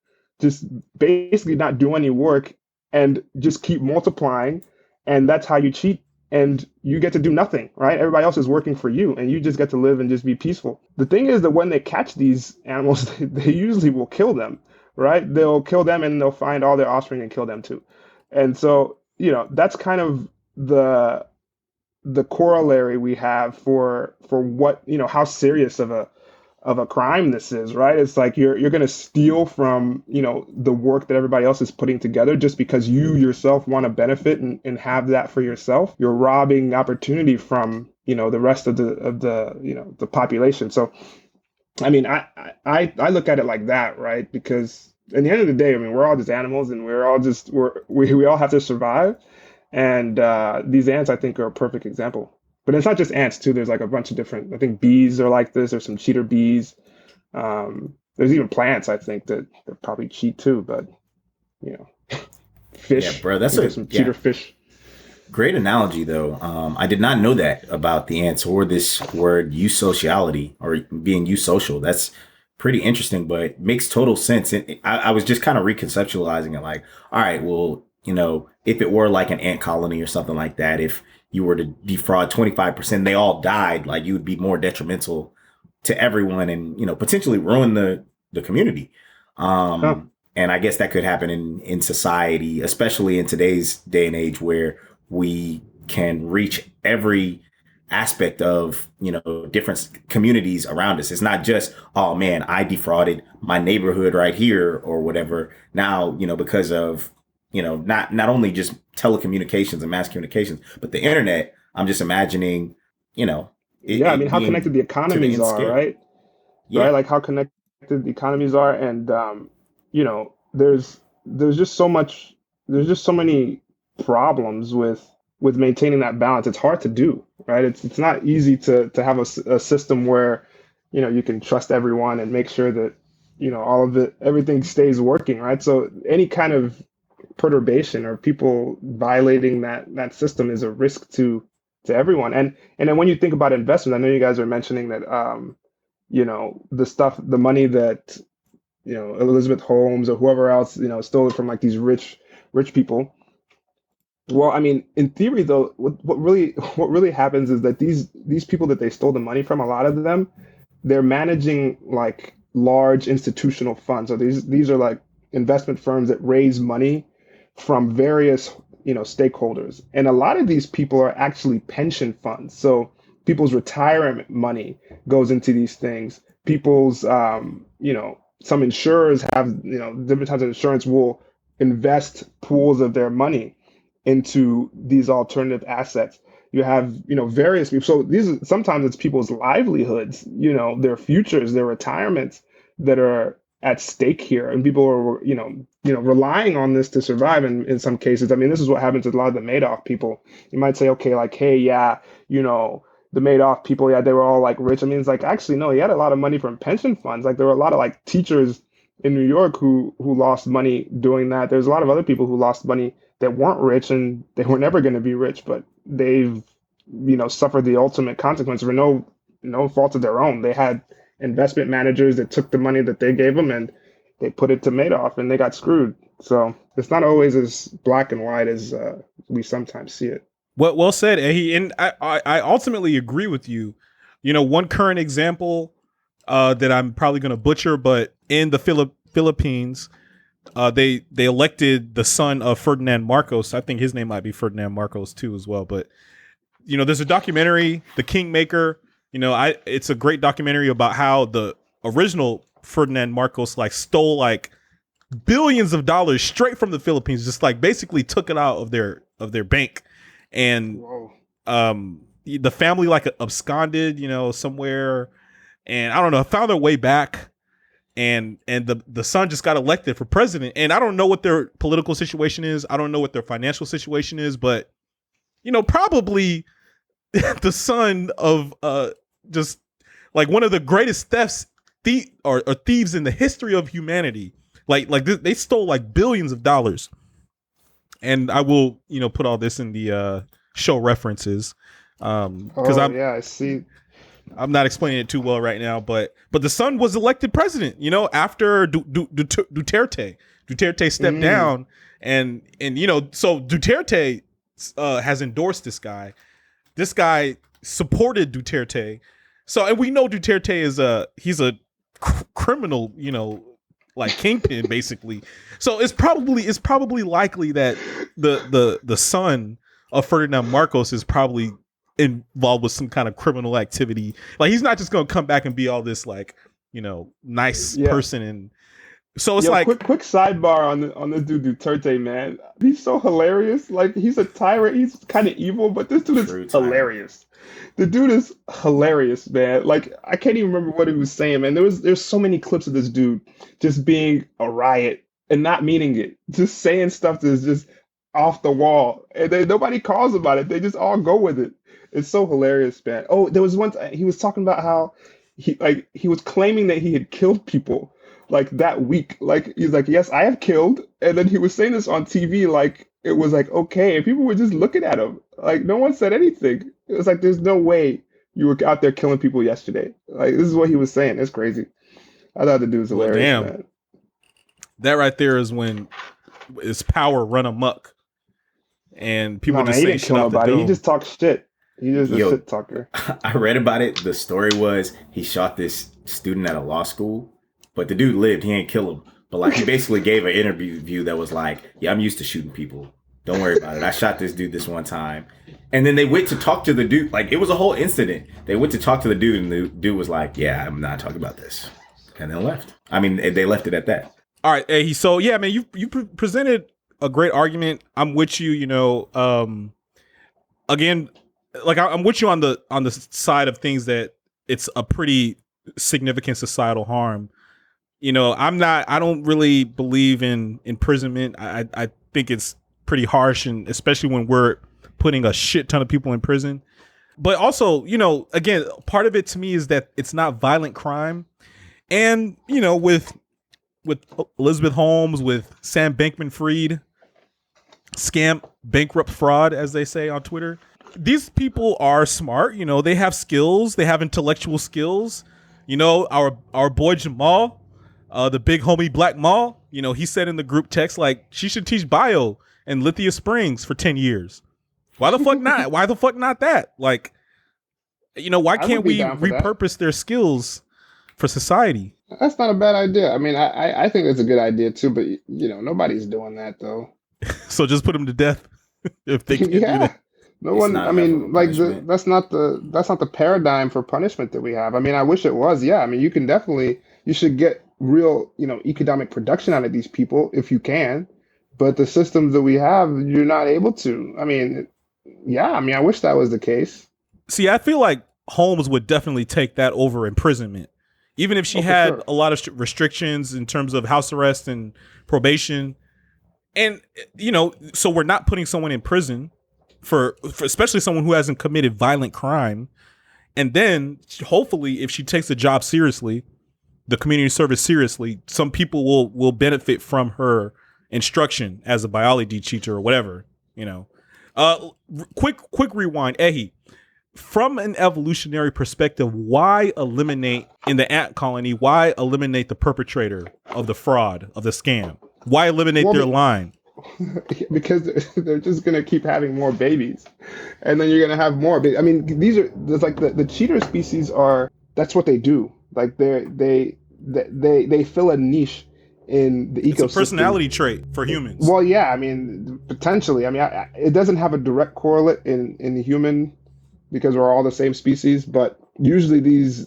just basically not do any work and just keep multiplying. And that's how you cheat. And you get to do nothing, right? Everybody else is working for you, and you just get to live and just be peaceful. The thing is that when they catch these animals, they usually will kill them, right? They'll kill them and they'll find all their offspring and kill them too. And so, that's kind of the corollary we have for what, how serious of a crime this is, right? It's like you're going to steal from, the work that everybody else is putting together just because you yourself want to benefit and have that for yourself. You're robbing opportunity from, the rest of the population. So, I mean, I look at it like that, right? Because at the end of the day, I mean, we're all just animals, and we all have to survive. And these ants, I think, are a perfect example. But it's not just ants too. There's like a bunch of different. I think bees are like this. There's some cheater bees. There's even plants, I think, that probably cheat too. But you know, Yeah, fish. bro, I that's think there's some cheater fish. great analogy though. I did not know that about the ants or this word eusociality or being eusocial. That's pretty interesting, but makes total sense. And I was just kind of reconceptualizing it like, all right, well, if it were like an ant colony or something like that, if you were to defraud 25%, they all died, like you would be more detrimental to everyone and, potentially ruin the community. Huh. And I guess that could happen in society, especially in today's day and age where we can reach every aspect of, different communities around us. It's not just, oh man, I defrauded my neighborhood right here or whatever. Now, because of, not only just telecommunications and mass communications, but the internet, I'm just imagining, Yeah, I mean, it how being connected the to the economies nth are, scale. right? Right, Yeah. like how connected the economies are, and there's just so much, there's just so many problems with maintaining that balance. It's hard to do, right? It's not easy to have a system where you can trust everyone and make sure that all of it, everything stays working, right? So any kind of perturbation or people violating that system is a risk to everyone. And then when you think about investment, I know you guys are mentioning that the money that Elizabeth Holmes or whoever else stole it from, like these rich people. Well, I mean, in theory, though, what really happens is that these people that they stole the money from, a lot of them, they're managing like large institutional funds. So these are like investment firms that raise money from various stakeholders, and a lot of these people are actually pension funds. So people's retirement money goes into these things. People's some insurers have different types of insurance will invest pools of their money into these alternative assets. You have various people. So sometimes it's people's livelihoods, their futures, their retirements that are at stake here, and people are relying on this to survive. And in some cases, I mean, this is what happens with a lot of the Madoff people. You might say, okay, like, hey, yeah, the Madoff people, yeah, they were all like rich. I mean, it's like, actually, no, he had a lot of money from pension funds. Like, there were a lot of like teachers in New York who lost money doing that. There's a lot of other people who lost money that weren't rich, and they were never going to be rich, but they've suffered the ultimate consequence for no fault of their own. They had investment managers that took the money that they gave them and they put it to Madoff, and they got screwed. So it's not always as black and white as we sometimes see it. Well said, Ehi. And I ultimately agree with you. One current example that I'm probably going to butcher, but in the Philippines, they elected the son of Ferdinand Marcos. I think his name might be Ferdinand Marcos too, as well. But there's a documentary, The Kingmaker. It's a great documentary about how the original Ferdinand Marcos like stole like billions of dollars straight from the Philippines, just like basically took it out of their bank, and Whoa. the family like absconded, somewhere, and I don't know, found their way back, and the son just got elected for president. And I don't know what their political situation is. I don't know what their financial situation is, but probably the son of just like one of the greatest or thieves in the history of humanity. They stole like billions of dollars. And I will put all this in the show references because Oh yeah, I see. I'm not explaining it too well right now, but the son was elected president, after Duterte. Duterte stepped Mm. down, and so Duterte has endorsed this guy. This guy supported Duterte. So, and we know Duterte is he's a criminal, like kingpin basically. So it's probably likely that the son of Ferdinand Marcos is probably involved with some kind of criminal activity. Like he's not just gonna come back and be all this like, nice person. And so it's like quick sidebar on the dude Duterte, man. He's so hilarious. Like he's a tyrant. He's kind of evil, but this dude is hilarious. The dude is hilarious, man. Like I can't even remember what he was saying, man. There's so many clips of this dude just being a riot and not meaning it, just saying stuff that's just off the wall, and nobody calls about it. They just all go with it. It's so hilarious, man. Oh, there was once he was talking about how he was claiming that he had killed people like that week. Like he's like, yes, I have killed, and then he was saying this on TV, like it was like okay, and people were just looking at him, like no one said anything. It was like there's no way you were out there killing people yesterday. Like this is what he was saying. It's crazy. I thought the dude was hilarious. Damn. Man. That right there is when his power run amok, and people just say shit off the dome. He just talks shit. He's just a shit talker. I read about it. The story was he shot this student at a law school, but the dude lived. He ain't kill him. But like he basically gave an interview that was like, yeah, I'm used to shooting people. Don't worry about it. I shot this dude this one time. And then they went to talk to the dude. Like it was a whole incident. They went to talk to the dude, and the dude was like, yeah, I'm not talking about this. And then left. I mean, they left it at that. All right. Hey, so yeah, man, you presented a great argument. I'm with you, again, like I'm with you on the side of things that it's a pretty significant societal harm. I don't really believe in imprisonment. I think it's pretty harsh, and especially when we're putting a shit ton of people in prison. But also, again, part of it to me is that it's not violent crime. And, with Elizabeth Holmes, with Sam Bankman-Fried, scam, bankrupt, fraud, as they say on Twitter. These people are smart. They have skills. They have intellectual skills. Our boy Jamal, the big homie Black Maul, he said in the group text, like, she should teach bio in Lithia Springs for 10 years. Why the fuck not? Why the fuck not that? Like, why can't we repurpose their skills for society? That's not a bad idea. I mean, I think it's a good idea too, but nobody's doing that though. So just put them to death if they can do that. No one. I mean, like that's not the paradigm for punishment that we have. I mean, I wish it was. Yeah. I mean, you should get real, economic production out of these people if you can, but the systems that we have, you're not able to. I mean, yeah. I mean, I wish that was the case. See, I feel like Holmes would definitely take that over imprisonment. Even if she had a lot of restrictions in terms of house arrest and probation. And, so we're not putting someone in prison for especially someone who hasn't committed violent crime. And then hopefully if she takes the job seriously, the community service seriously, some people will benefit from her instruction as a biology teacher or whatever, Quick rewind, Ehi. From an evolutionary perspective, why eliminate in the ant colony? Why eliminate the perpetrator of the fraud, of the scam? Why eliminate their line? Because they're just going to keep having more babies, and then you're going to have more. I mean, there's like the cheater species are. That's what they do. Like they fill a niche in the ecosystem. It's a personality trait for humans. Well, yeah. I mean, potentially. I mean, it doesn't have a direct correlate in the human, because we're all the same species, but usually these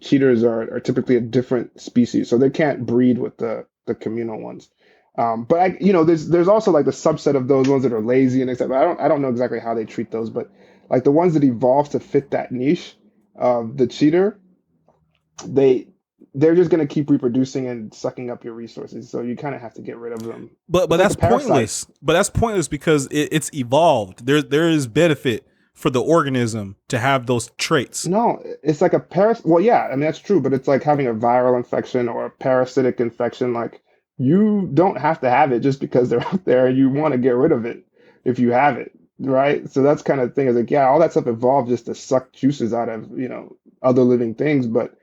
cheaters are typically a different species, so they can't breed with the communal ones. But there's also like the subset of those ones that are lazy and etc. I don't know exactly how they treat those, but like the ones that evolve to fit that niche of the cheater, they're just going to keep reproducing and sucking up your resources. So you kind of have to get rid of them. But that's pointless. But that's pointless because it's evolved. There is benefit for the organism to have those traits. No, it's like a Well, yeah, I mean, that's true, but it's like having a viral infection or a parasitic infection. Like, you don't have to have it just because they're out there. You want to get rid of it if you have it, right? So that's kind of the thing. Is like, yeah, all that stuff evolved just to suck juices out of, other living things, but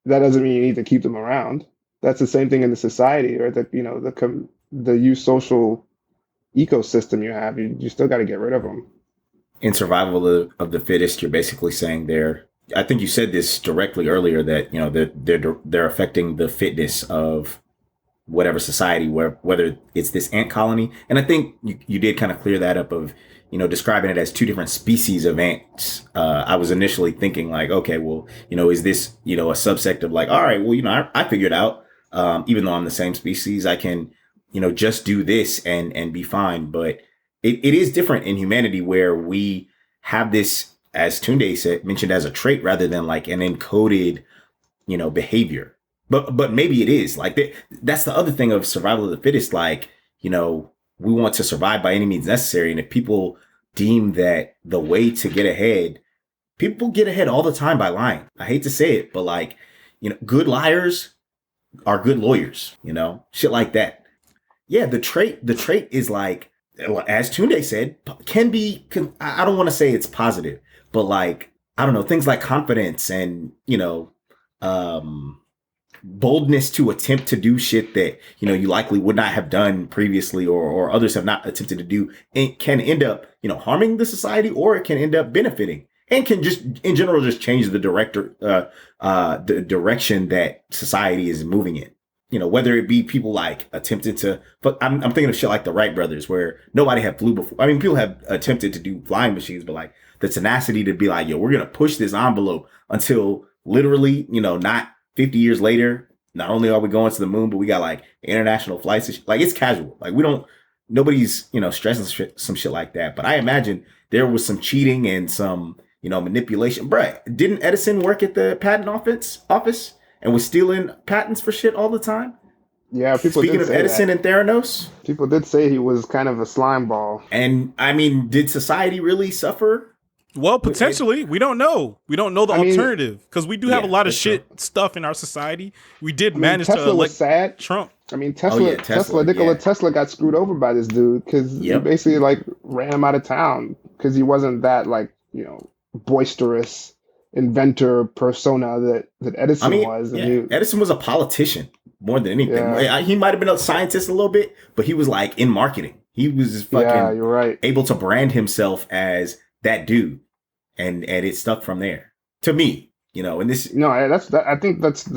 that doesn't mean you need to keep them around. That's the same thing in the society, or the social ecosystem you have. You still got to get rid of them. In survival of the fittest, you're basically saying I think you said this directly earlier, that they're affecting the fitness of whatever society, whether it's this ant colony. And I think you did kind of clear that up of, describing it as two different species of ants. I was initially thinking like, okay, well, is this, a subsect of like, all right, well, I figured out, even though I'm the same species, I can, just do this and be fine. But it is different in humanity where we have this, as Tunde mentioned, as a trait rather than like an encoded, behavior. But maybe it is like that's the other thing of survival of the fittest. Like, we want to survive by any means necessary. And if people deem that the way to get ahead, people get ahead all the time by lying. I hate to say it, but like, good liars are good lawyers, shit like that. Yeah. The trait is like, as Tunde said, I don't want to say it's positive, but like, I don't know, things like confidence and, boldness to attempt to do shit that, you likely would not have done previously or others have not attempted to do, and can end up, harming the society, or it can end up benefiting, and can just in general just change the the direction that society is moving in. Whether it be people like attempted to, but I'm thinking of shit like the Wright brothers, where nobody had flew before. I mean, people have attempted to do flying machines, but like the tenacity to be like, yo, we're going to push this envelope until literally, not 50 years later, not only are we going to the moon, but we got like international flights. Like, it's casual. Like, nobody's, stressing some shit like that. But I imagine there was some cheating and some, manipulation. Bruh, didn't Edison work at the patent office and was stealing patents for shit all the time? Yeah, Speaking of Edison and Theranos, people did say he was kind of a slime ball. And I mean, did society really suffer? Well, potentially. We don't know. We don't know the alternative, because we do have a lot of stuff in our society. We did manage Tesla to elect was sad. Trump. I mean, Nikola Tesla got screwed over by this dude because he basically like ran him out of town because he wasn't that like, boisterous inventor persona that Edison was. And Edison was a politician more than anything. Yeah. He might have been a scientist a little bit, but he was like in marketing. He was fucking you're right. able to brand himself as that dude, and it stuck from there. To me, and this. No, I think that's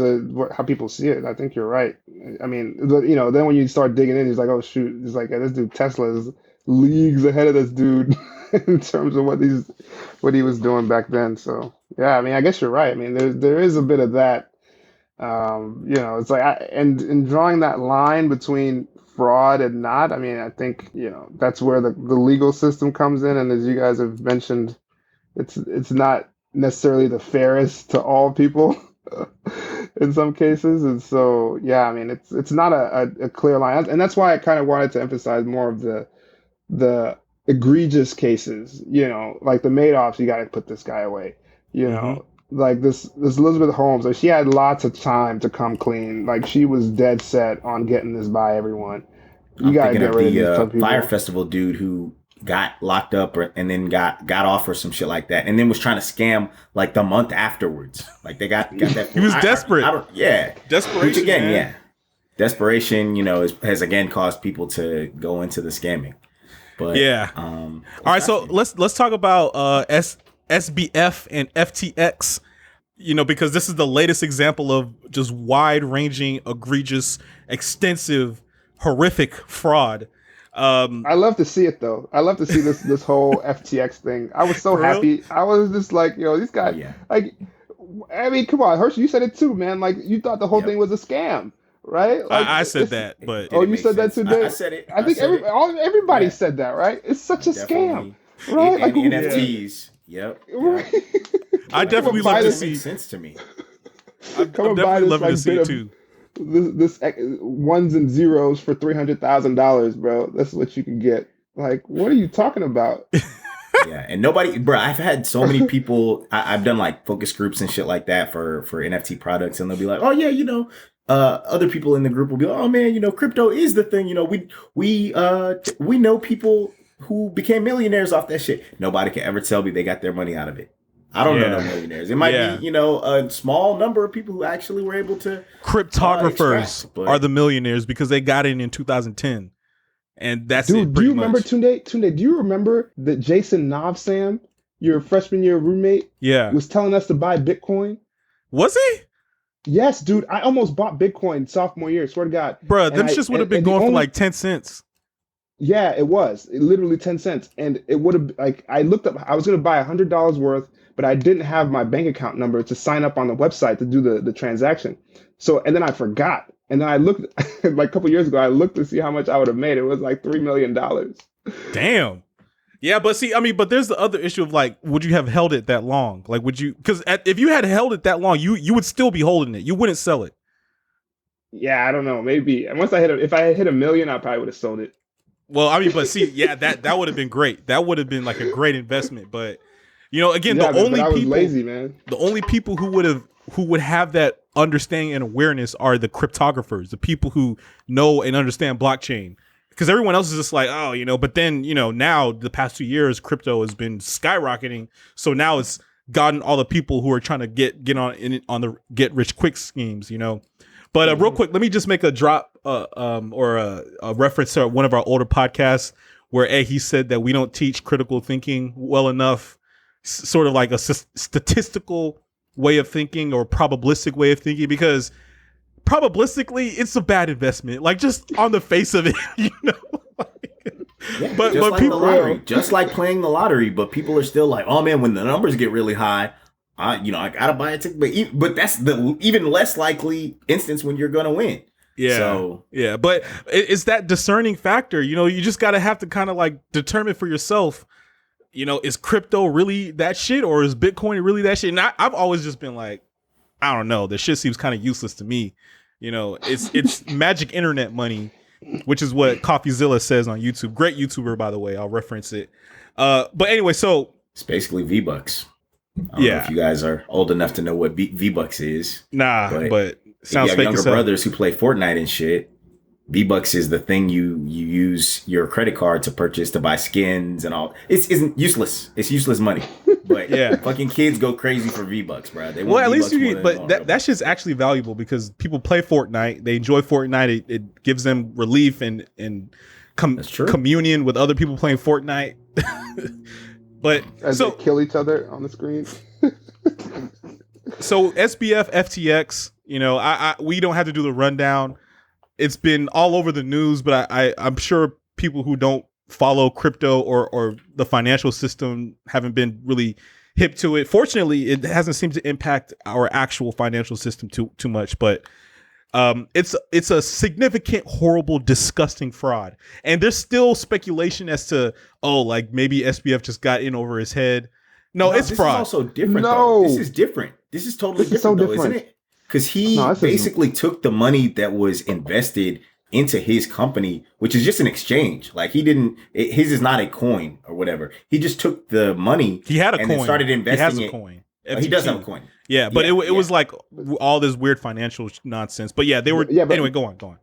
how people see it. I think you're right. I mean, then when you start digging in, it's like, oh shoot, it's like this dude Tesla is leagues ahead of this dude in terms of what he was doing back then. So yeah, I mean, I guess you're right. I mean, there is a bit of that. It's like and in drawing that line between fraud and not, I mean, I think, that's where the legal system comes in. And as you guys have mentioned, it's not necessarily the fairest to all people in some cases. And so, yeah, I mean, it's not a clear line. And that's why I kind of wanted to emphasize more of the egregious cases, like the Madoffs, you got to put this guy away, Like this Elizabeth Holmes, like she had lots of time to come clean. Like she was dead set on getting this by everyone. You gotta get rid of the Fire Festival dude who got locked up and then got off or some shit like that, and then was trying to scam like the month afterwards. Like they got that. He was desperate. Desperation. Which again, desperation. Has again caused people to go into the scamming. But all right, so let's talk about SBF and FTX, because this is the latest example of just wide-ranging, egregious, extensive, horrific fraud. I love to see it though. I love to see this whole FTX thing. I was so happy. I was just like, these guys. Like, I mean, come on, Hershey, you said it too, man. Like, you thought the whole thing was a scam, right? Like, I said that, but you said that today. I said it. I think everybody said that, right? It's such a scam, right? Like NFTs. Yep. I definitely love to see. Makes sense to me. I'm definitely loving to see it too. This ones and zeros for $300,000, bro. That's what you can get. Like, what are you talking about? And nobody, bro. I've had so many people. I've done like focus groups and shit like that for NFT products, and they'll be like, "Oh yeah, other people in the group will be like, oh man, crypto is the thing. We know people who became millionaires off that shit. Nobody can ever tell me they got their money out of it. I don't know no millionaires. It might be, a small number of people who actually were able to. Cryptographers are the millionaires because they got in 2010. And that's Dude, do you remember, Tunde, do you remember that Jason Novsam, your freshman year roommate, was telling us to buy Bitcoin? Was he? Yes, dude. I almost bought Bitcoin sophomore year. Swear to God. Bruh, And them I shits would have been and the going for only like 10 cents. yeah, it was literally 10 cents, and it would have like I looked up. I was gonna buy $100 worth, but I didn't have my bank account number to sign up on the website to do the transaction. So and then I forgot, and then I looked like a couple years ago. I looked to see how much I would have made. It was like $3 million. Damn. Yeah, but see, I mean, but there's the other issue of like, would you have held it that long? Like, would you? Because if you had held it that long, you would still be holding it. You wouldn't sell it. Yeah, I don't know. Maybe once if I had hit 1 million, I probably would have sold it. Well, I mean, but see, yeah, that would have been great. That would have been like a great investment. But again, Yeah, but I was lazy, man. the only people who would have that understanding and awareness are the cryptographers, the people who know and understand blockchain. Because everyone else is just like, oh, but then, now the past 2 years, crypto has been skyrocketing. So now it's gotten all the people who are trying to get on the get rich quick schemes. But real quick, let me just make a drop or a reference to one of our older podcasts where he said that we don't teach critical thinking well enough, sort of like a statistical way of thinking or probabilistic way of thinking, because probabilistically it's a bad investment, like just on the face of it. Yeah, but like people, the lottery, just like playing the lottery, but people are still like, oh man, when the numbers get really high, I gotta buy a ticket. But that's the even less likely instance when you're gonna win. Yeah. So yeah, but it's that discerning factor. You just gotta have to kind of like determine for yourself. Is crypto really that shit, or is Bitcoin really that shit? And I've always just been like, I don't know. The shit seems kind of useless to me. It's magic internet money, which is what CoffeeZilla says on YouTube. Great YouTuber, by the way. I'll reference it. But anyway, so it's basically V-Bucks. I don't know if you guys are old enough to know what V-Bucks is. Nah, but sounds if you have younger brothers who play Fortnite and shit, V-Bucks is the thing you use your credit card to purchase to buy skins and all. It's useless. It's useless money. But yeah, fucking kids go crazy for V-Bucks, bro. They want at least V-Bucks but that shit's actually valuable because people play Fortnite. They enjoy Fortnite. It gives them relief and communion with other people playing Fortnite. But as they kill each other on the screen. So SBF FTX, we don't have to do the rundown. It's been all over the news, but I'm sure people who don't follow crypto or the financial system haven't been really hip to it. Fortunately, it hasn't seemed to impact our actual financial system too much, but it's a significant, horrible, disgusting fraud. And there's still speculation as to, like maybe SBF just got in over his head. No, it's fraud. This is also different. No, this is different. This is totally different, though, isn't it? Because he basically took the money that was invested into his company, which is just an exchange. Like his is not a coin or whatever. He just took the money. He had a coin. Then started investing he has a coin. He does have a coin. Yeah, but it was like all this weird financial nonsense. But yeah, they were. Anyway, go on.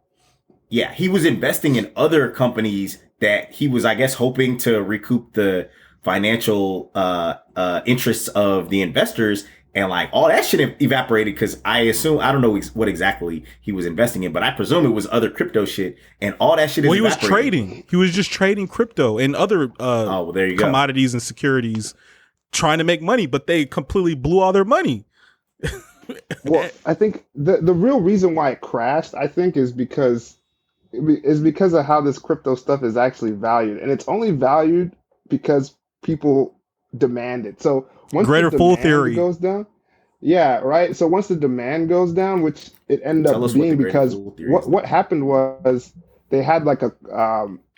Yeah, he was investing in other companies that he was, I guess, hoping to recoup the financial interests of the investors. And like all that shit evaporated because I don't know what exactly he was investing in, but I presume it was other crypto shit and all that shit. Well, he was trading. He was just trading crypto and other there you commodities and securities, trying to make money, but they completely blew all their money. Well, I think the real reason why it crashed, I think, is because of how this crypto stuff is actually valued, and it's only valued because people demand it. So once greater the fool demand theory goes down, yeah, right. So once the demand goes down, which it ended up being because what happened was they had like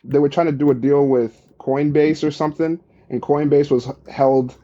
they were trying to do a deal with Coinbase or something, and Coinbase was held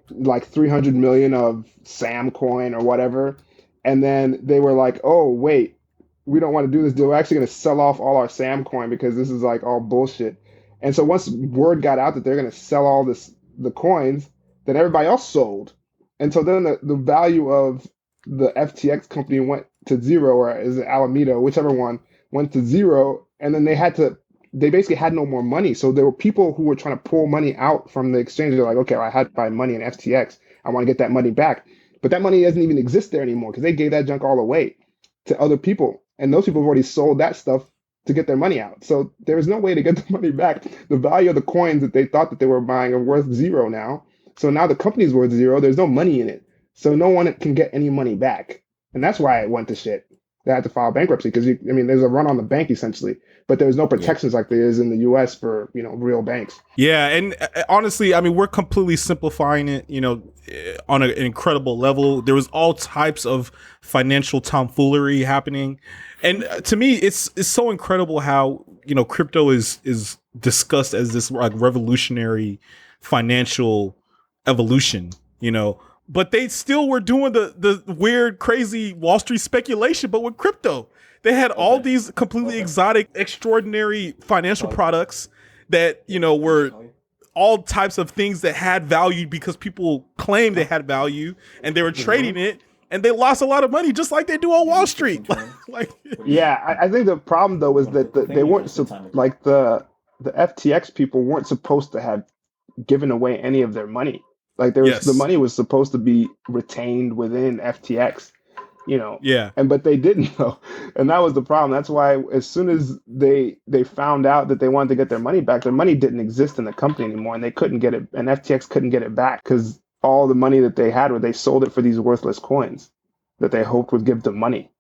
like 300 million of Sam coin or whatever, and then they were like, oh wait, we don't want to do this deal. We're actually going to sell off all our Sam coin because this is like all bullshit. And so once word got out that they're going to sell all the coins, then everybody else sold. And so then the value of the FTX company went to zero, or is it Alameda, whichever one, went to zero. And then they basically had no more money. So there were people who were trying to pull money out from the exchange. They're like, okay, well, I had to buy money in FTX. I want to get that money back. But that money doesn't even exist there anymore because they gave that junk all away to other people. And those people have already sold that stuff to get their money out. So there is no way to get the money back. The value of the coins that they thought that they were buying are worth zero now. So now the company's worth zero. There's no money in it. So no one can get any money back. and that's why it went to shit. They had to file bankruptcy because there's a run on the bank essentially, but there's no Yeah. protections like there is in the U.S. for real banks. Yeah, and honestly, I mean, we're completely simplifying it, on an incredible level. There was all types of financial tomfoolery happening, and to me, it's so incredible how crypto is discussed as this like revolutionary financial evolution, but they still were doing the weird, crazy Wall Street speculation, but with crypto. They had all these completely exotic, extraordinary financial products that, were all types of things that had value because people claimed they had value and they were trading it, and they lost a lot of money just like they do on Wall Street. Yeah, I think the problem though is that they weren't like the FTX people weren't supposed to have given away any of their money. Like the money was supposed to be retained within FTX. Yeah. But they didn't though, and that was the problem. That's why as soon as they found out that they wanted to get their money back, their money didn't exist in the company anymore, and they couldn't get it, and FTX couldn't get it back because all the money that they had, they sold it for these worthless coins that they hoped would give them money,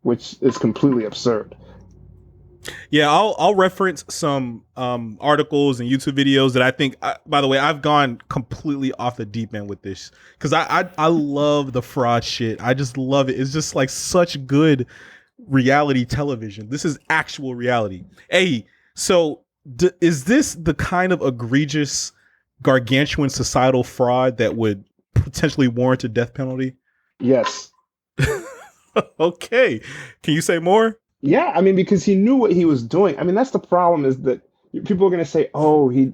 which is completely absurd. Yeah, I'll reference some articles and YouTube videos that I think. By the way, I've gone completely off the deep end with this because I love the fraud shit. I just love it. It's just like such good reality television. This is actual reality. Hey, so is this the kind of egregious, gargantuan societal fraud that would potentially warrant a death penalty? Yes. Okay. Can you say more? Yeah, because he knew what he was doing. That's the problem, is that people are going to say, oh, he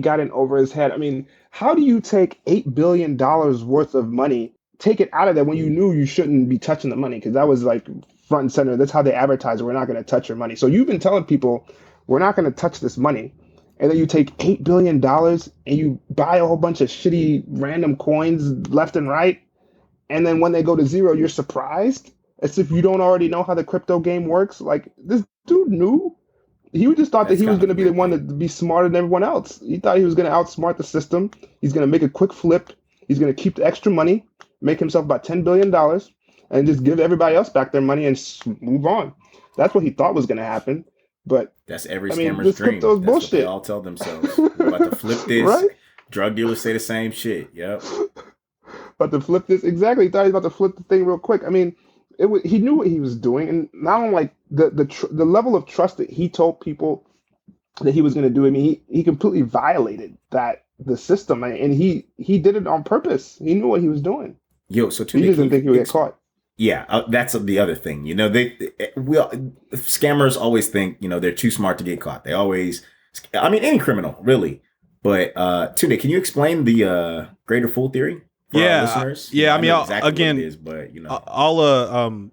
got in over his head. How do you take $8 billion worth of money, take it out of there when you knew you shouldn't be touching the money? Because that was like front and center. That's how they advertise. We're not going to touch your money. So you've been telling people, we're not going to touch this money. And then you take $8 billion and you buy a whole bunch of shitty random coins left and right. And then when they go to zero, you're surprised. As if you don't already know how the crypto game works. Like, this dude knew. He just thought that he was going to be the one to be smarter than everyone else. He thought he was going to outsmart the system. He's going to make a quick flip. He's going to keep the extra money, make himself about $10 billion, and just give everybody else back their money and move on. That's what he thought was going to happen. But that's every scammer's dream. That's bullshit. What they all tell themselves. We're about to flip this. Right? Drug dealers say the same shit. Yep. About to flip this. Exactly. He thought he was about to flip the thing real quick. He knew what he was doing, and not only like the level of trust that he told people that he was going to do. He completely violated the system, and he did it on purpose. He knew what he was doing. Yo, so he didn't think he would get caught. Yeah, that's the other thing. Scammers always think they're too smart to get caught. They always, any criminal really. But Tunde, can you explain the greater fool theory? Listeners? I'll, exactly again, what it is, but I'll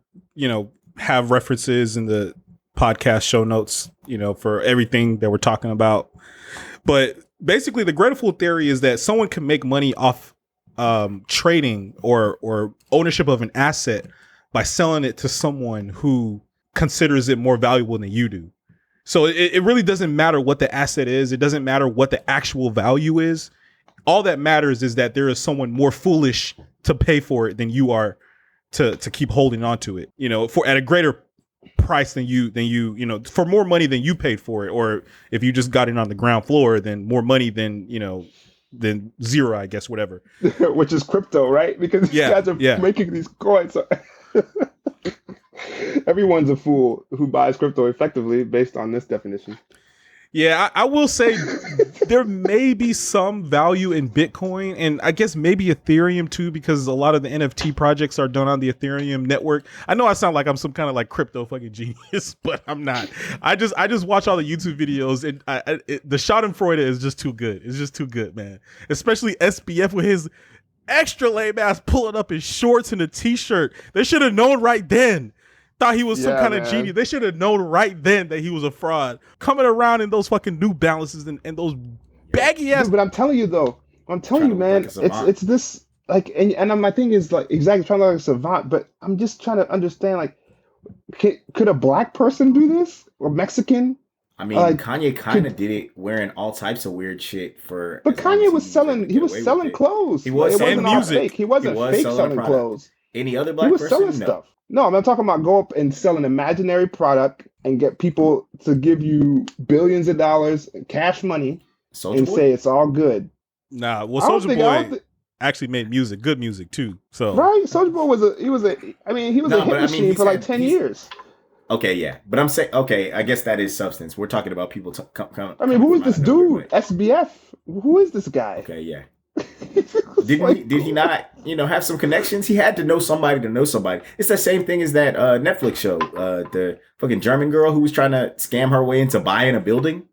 have references in the podcast show notes, for everything that we're talking about. But basically, the greater fool theory is that someone can make money off trading or ownership of an asset by selling it to someone who considers it more valuable than you do. So it really doesn't matter what the asset is. It doesn't matter what the actual value is. All that matters is that there is someone more foolish to pay for it than you are to keep holding on to it, for at a greater price than you, for more money than you paid for it. Or if you just got it on the ground floor, then more money than zero, I guess, whatever. Which is crypto, right? Because these guys are making these coins. Everyone's a fool who buys crypto effectively based on this definition. Yeah, I will say there may be some value in Bitcoin, and I guess maybe Ethereum too, because a lot of the NFT projects are done on the Ethereum network. I know I sound like I'm some kind of like crypto fucking genius, but I'm not. I just watch all the YouTube videos, and the Schadenfreude is just too good. It's just too good, man. Especially SBF with his extra lame ass pulling up his shorts and a t-shirt. They should have known right then. Thought he was some kind of genius. They should have known right then that he was a fraud. Coming around in those fucking New Balances and those baggy ass. Dude, but I'm telling you though, man, it's this like, and my thing is like exactly trying to look like a savant, but I'm just trying to understand like, could a black person do this or Mexican? Kanye kind of did it wearing all types of weird shit for. But Kanye was selling. He was selling clothes. He was selling music. Fake. He wasn't fake selling clothes. Any other He black was selling person? No. stuff. No, I'm not talking about go up and sell an imaginary product and get people to give you billions of dollars, cash money, Soldier and Boy? say it's all good. Nah, well, I don't Soldier think. I don't Boy think. actually made music, good music too. So Right? Soldier Boy was a. He was a. I mean, he was a No, hit but I mean, machine for like 10 years. Okay, yeah. But I'm saying, okay, I guess that is substance. We're talking about people I mean, coming who is from out this of nowhere, dude? but SBF. Who is this guy? okay, yeah. It's like, Did he not, have some connections? He had to know somebody to know somebody. It's the same thing as that Netflix show, the fucking German girl who was trying to scam her way into buying a building,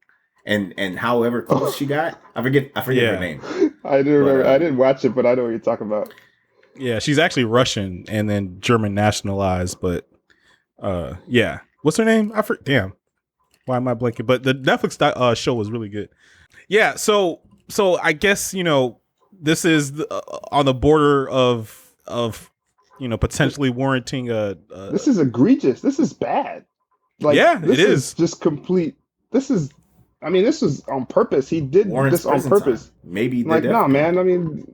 and however close she got. I forget her name. I didn't remember. I didn't watch it, but I know what you're talking about. yeah, she's actually Russian and then German nationalized, but yeah. What's her name? Damn. Why am I blanking? But the Netflix show was really good. Yeah, so I guess, this is on the border of potentially warranting a This is egregious. This is bad. Like, yeah, this it is just complete. This is. I mean, this was on purpose. He did Warrants this on prison purpose. time. Maybe Like, nah, man. I mean,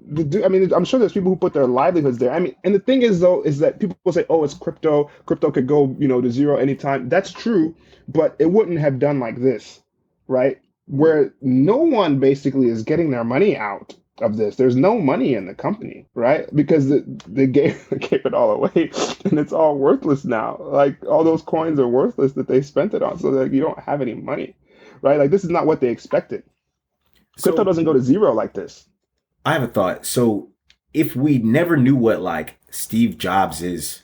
I'm sure there's people who put their livelihoods there. I mean, and the thing is, though, is that people say, "Oh, it's crypto. Crypto could go, to zero anytime." That's true, but it wouldn't have done like this, right? Where no one basically is getting their money out of this. There's no money in the company, right? Because they gave it all away, and it's all worthless now. Like, all those coins are worthless that they spent it on, so that you don't have any money, right? Like, this is not what they expected. Crypto doesn't go to zero like this. I have a thought. So if we never knew what like Steve Jobs is,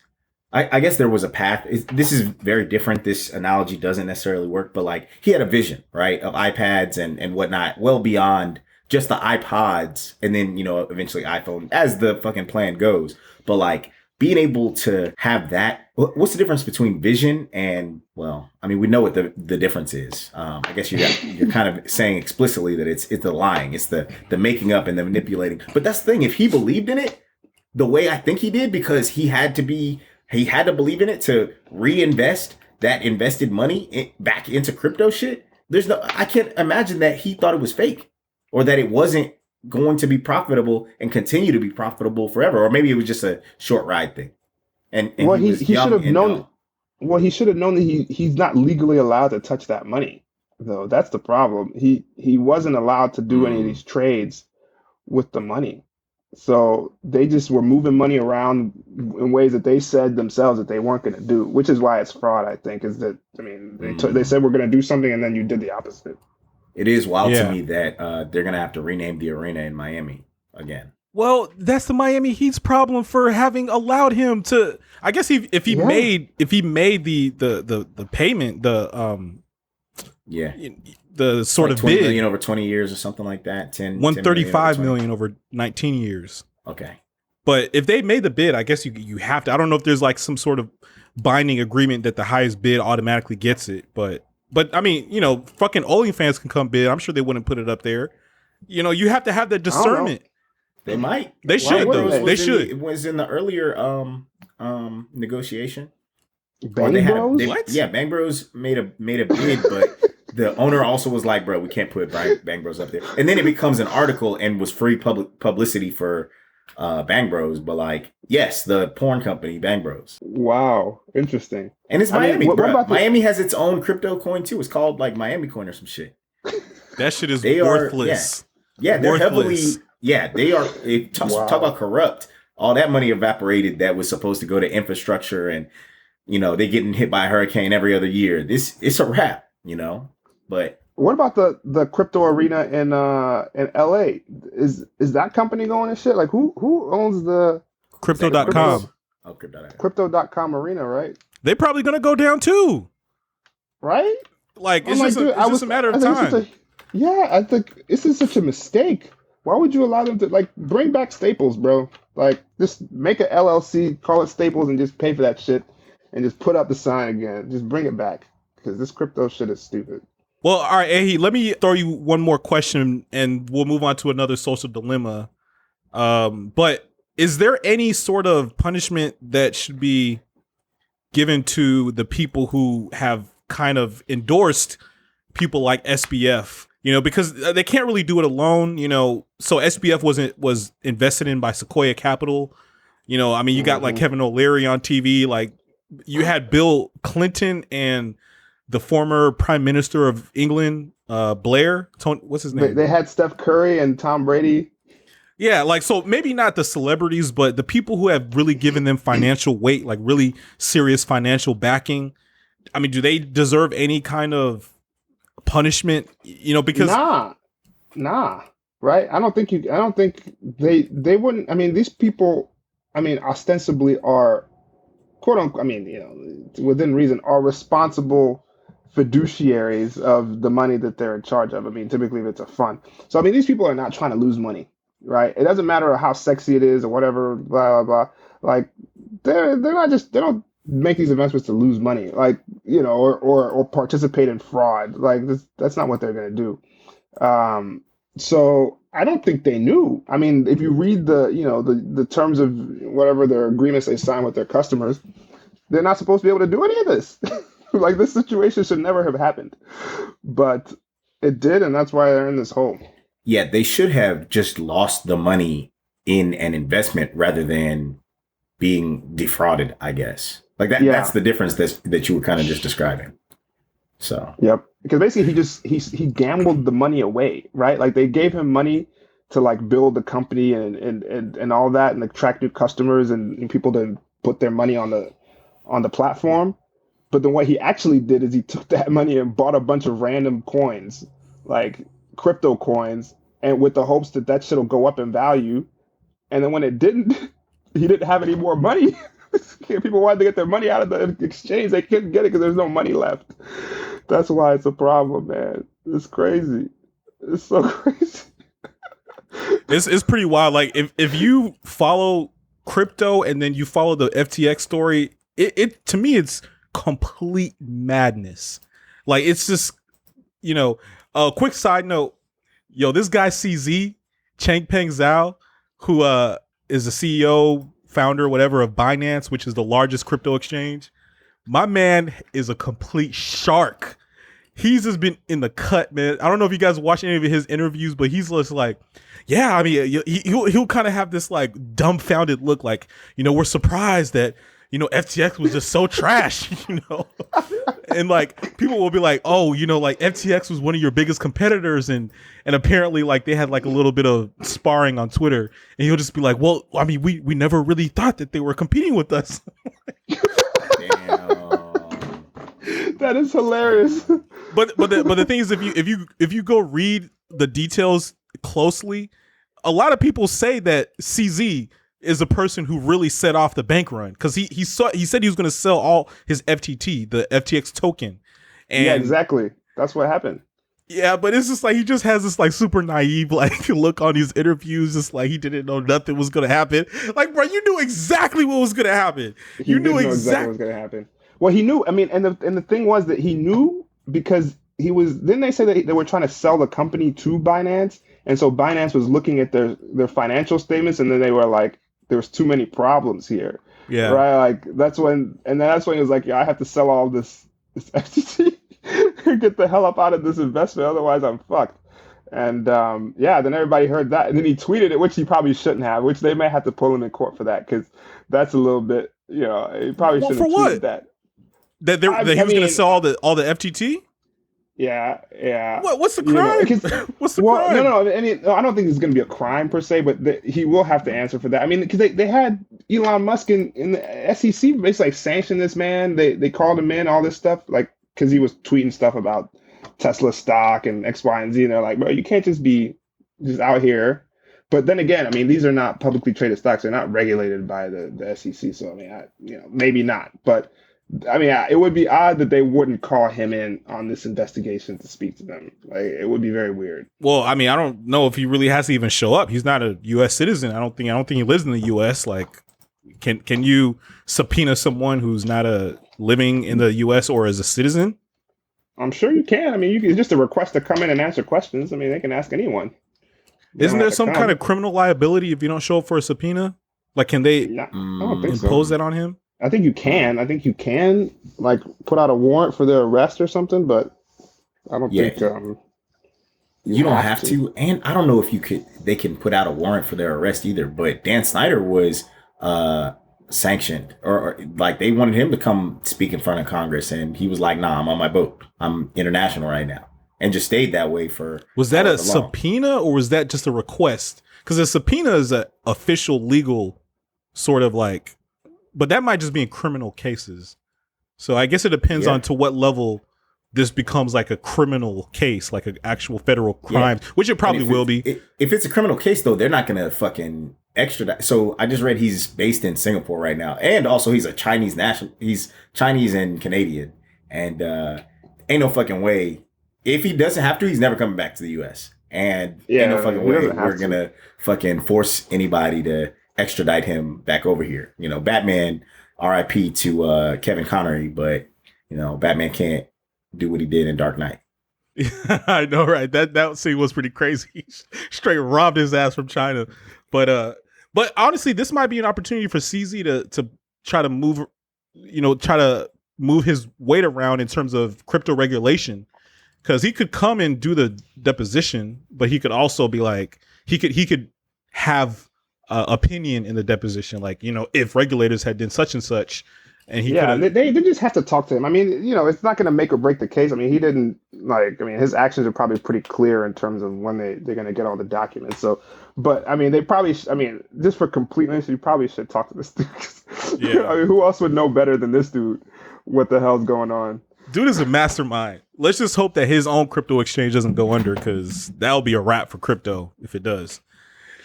I guess there was a path. This is very different. This analogy doesn't necessarily work, but like he had a vision, right, of iPads and whatnot, well beyond just the iPods, and then eventually iPhone, as the fucking plan goes. But like being able to have that, what's the difference between vision and, well, I mean, we know what the difference is. I guess you're kind of saying explicitly that it's the lying, it's the making up and the manipulating. But that's the thing. If he believed in it the way I think he did, because he had to believe in it to reinvest that invested money back into crypto shit. I can't imagine that he thought it was fake, or that it wasn't going to be profitable and continue to be profitable forever. Or maybe it was just a short ride thing. And well, he he should have known. Well, he should have known that he's not legally allowed to touch that money, though. That's the problem. He wasn't allowed to do any of these trades with the money. So they just were moving money around in ways that they said themselves that they weren't going to do, which is why it's fraud, I think, is that, I mean, they said we're going to do something and then you did the opposite. It is wild to me that they're going to have to rename the arena in Miami again. Well, that's the Miami Heat's problem for having allowed him to. I guess if he made the payment, the sort like of 20 bid million over 20 years or something like that. 135 million over 19 years. Okay. But if they made the bid, I guess you have to. I don't know if there's like some sort of binding agreement that the highest bid automatically gets it, but I mean, fucking OnlyFans can come bid. I'm sure they wouldn't put it up there. You have to have that discernment. They might. They should though. They should. It was in the earlier negotiation. Bang Bros? What? Yeah, Bang Bros made a bid, but the owner also was like, "Bro, we can't put Bang Bros up there." And then it becomes an article and was free publicity for Bang Bros. But like, yes, the porn company Bang Bros. Wow, interesting. And it's Miami, what bro. about Miami has its own crypto coin too. It's called like Miami Coin or some shit. That shit is worthless. Yeah, they're heavily. Yeah, they are. Talk about corrupt. All that money evaporated that was supposed to go to infrastructure, and they getting hit by a hurricane every other year. It's a wrap, But what about the crypto arena in LA? Is that company going and shit? Like who owns the Crypto.com? Oh, Crypto.com. Crypto.com arena, right? They're probably gonna go down too. Right? Like it's just a matter of time. I think this is such a mistake. Why would you allow them to bring back Staples, bro? Like just make an LLC, call it Staples, and just pay for that shit, and just put up the sign again. Just bring it back, because this crypto shit is stupid. Well, all right, Ahi, let me throw you one more question, and we'll move on to another social dilemma. But is there any sort of punishment that should be given to the people who have kind of endorsed people like SBF? Because they can't really do it alone. So SBF was invested in by Sequoia Capital, You know, I mean, you got like Kevin O'Leary on TV. Like, you had Bill Clinton and the former Prime Minister of England, Blair. What's his name? They had Steph Curry and Tom Brady. Yeah, like, so maybe not the celebrities, but the people who have really given them financial weight, like really serious financial backing. I mean, do they deserve any kind of punishment? You know, because nah, right? I don't think they wouldn't. I mean, these people, I mean, ostensibly are quote unquote, I mean, you know, within reason, are responsible fiduciaries of the money that they're in charge of. I mean, typically if it's a fund. So I mean, these people are not trying to lose money, right? It doesn't matter how sexy it is or whatever, blah blah blah. Like they're not just, they don't make these investments to lose money, like, you know, or participate in fraud. Like that's not what they're gonna do. So I don't think they knew. I mean, if you read the, you know, the terms of whatever their agreements they sign with their customers, they're not supposed to be able to do any of this. Like, this situation should never have happened, but it did, and that's why they're in this hole. Yeah, they should have just lost the money in an investment rather than being defrauded, I guess. Like that. Yeah. That's the difference that you were kind of just describing. So. Yep. Because basically he gambled the money away, right? Like, they gave him money to like build the company and all that, and attract new customers and people to put their money on the platform. But then what he actually did is he took that money and bought a bunch of random coins, like crypto coins, and with the hopes that shit will go up in value. And then when it didn't, he didn't have any more money. People wanted to get their money out of the exchange. They couldn't get it because there's no money left. That's why it's a problem, man. It's crazy. It's so crazy. It's pretty wild. Like, if you follow crypto and then you follow the FTX story, it to me, it's complete madness. Like, it's just, you know, a quick side note, yo, this guy CZ, Changpeng Zhao, who is the CEO, founder, whatever, of Binance, which is the largest crypto exchange. My man is a complete shark. He's just been in the cut, man. I don't know if you guys watch any of his interviews, but he's just like, yeah, I mean, he'll kind of have this like dumbfounded look, like, you know, we're surprised that, you know, FTX was just so trash, you know, and like people will be like, oh, you know, like FTX was one of your biggest competitors, and apparently like they had like a little bit of sparring on Twitter, and he'll just be like, well, I mean, we never really thought that they were competing with us. Damn. That is hilarious. But the thing is, if you go read the details closely, a lot of people say that CZ is a person who really set off the bank run, because he said he was going to sell all his FTT, the FTX token. And yeah, exactly. That's what happened. Yeah, but it's just like he just has this like super naive like look on these interviews, just like he didn't know nothing was going to happen. Like, bro, you knew exactly what was going to happen. You knew exactly what was going to happen. Well, he knew. I mean, and the thing was that he knew because he was. Didn't they say that they were trying to sell the company to Binance, and so Binance was looking at their financial statements, and then they were like, there's too many problems here. Yeah. Right. Like that's when he was like, yeah, I have to sell all this FTT and get the hell up out of this investment. Otherwise I'm fucked. And then everybody heard that. And then he tweeted it, which he probably shouldn't have, which they may have to pull him in court for that. Cause that's a little bit, you know, he probably shouldn't have tweeted that. That he was going to sell all the FTT? Yeah. What's the crime? You know, what's the crime? No. I mean, I don't think it's going to be a crime per se, but he will have to answer for that. I mean, because they had Elon Musk in the SEC basically like sanction this man. They called him in, all this stuff, like because he was tweeting stuff about Tesla stock and X, Y, and Z. And they're like, bro, you can't just be just out here. But then again, I mean, these are not publicly traded stocks. They're not regulated by the SEC. So I mean, maybe not, but. I mean, it would be odd that they wouldn't call him in on this investigation to speak to them. Like, it would be very weird. Well, I mean, I don't know if he really has to even show up. He's not a U.S. citizen. I don't think he lives in the U.S. Like, can you subpoena someone who's not living in the U.S. or as a citizen? I'm sure you can. I mean, it's just a request to come in and answer questions. I mean, they can ask anyone. Isn't there some kind of criminal liability if you don't show up for a subpoena? Like, can they impose that on him? I think you can like put out a warrant for their arrest or something, but I don't think you don't have to. And I don't know if they can put out a warrant for their arrest either. But Dan Snyder was sanctioned, or like they wanted him to come speak in front of Congress, and he was like, "Nah, I'm on my boat. I'm international right now," and just stayed that way for. Was that a however long. subpoena or was that just a request? Because a subpoena is an official legal sort of like, but that might just be in criminal cases. So I guess it depends on to what level this becomes like a criminal case, like an actual federal crime, which it probably will be. If it's a criminal case, though, they're not going to fucking extradite. So I just read he's based in Singapore right now. And also he's a Chinese national. He's Chinese and Canadian. And ain't no fucking way. If he doesn't have to, he's never coming back to the U.S. And ain't no fucking way we're going to fucking force anybody to extradite him back over here. You know, Batman, RIP to Kevin Connery, but, you know, Batman can't do what he did in Dark Knight. I know, right? That scene was pretty crazy. Straight robbed his ass from China. But honestly, this might be an opportunity for CZ to try to move, try to move his weight around in terms of crypto regulation. Because he could come and do the deposition, but he could also be like, he could have opinion in the deposition, like, if regulators had done such and such. And they just have to talk to him. I mean, it's not going to make or break the case. I mean, he didn't his actions are probably pretty clear in terms of when they're going to get all the documents. So, but I mean, they probably, just for completeness, you probably should talk to this dude. Yeah. I mean, who else would know better than this dude what the hell's going on? Dude is a mastermind. Let's just hope that his own crypto exchange doesn't go under, because that'll be a wrap for crypto if it does.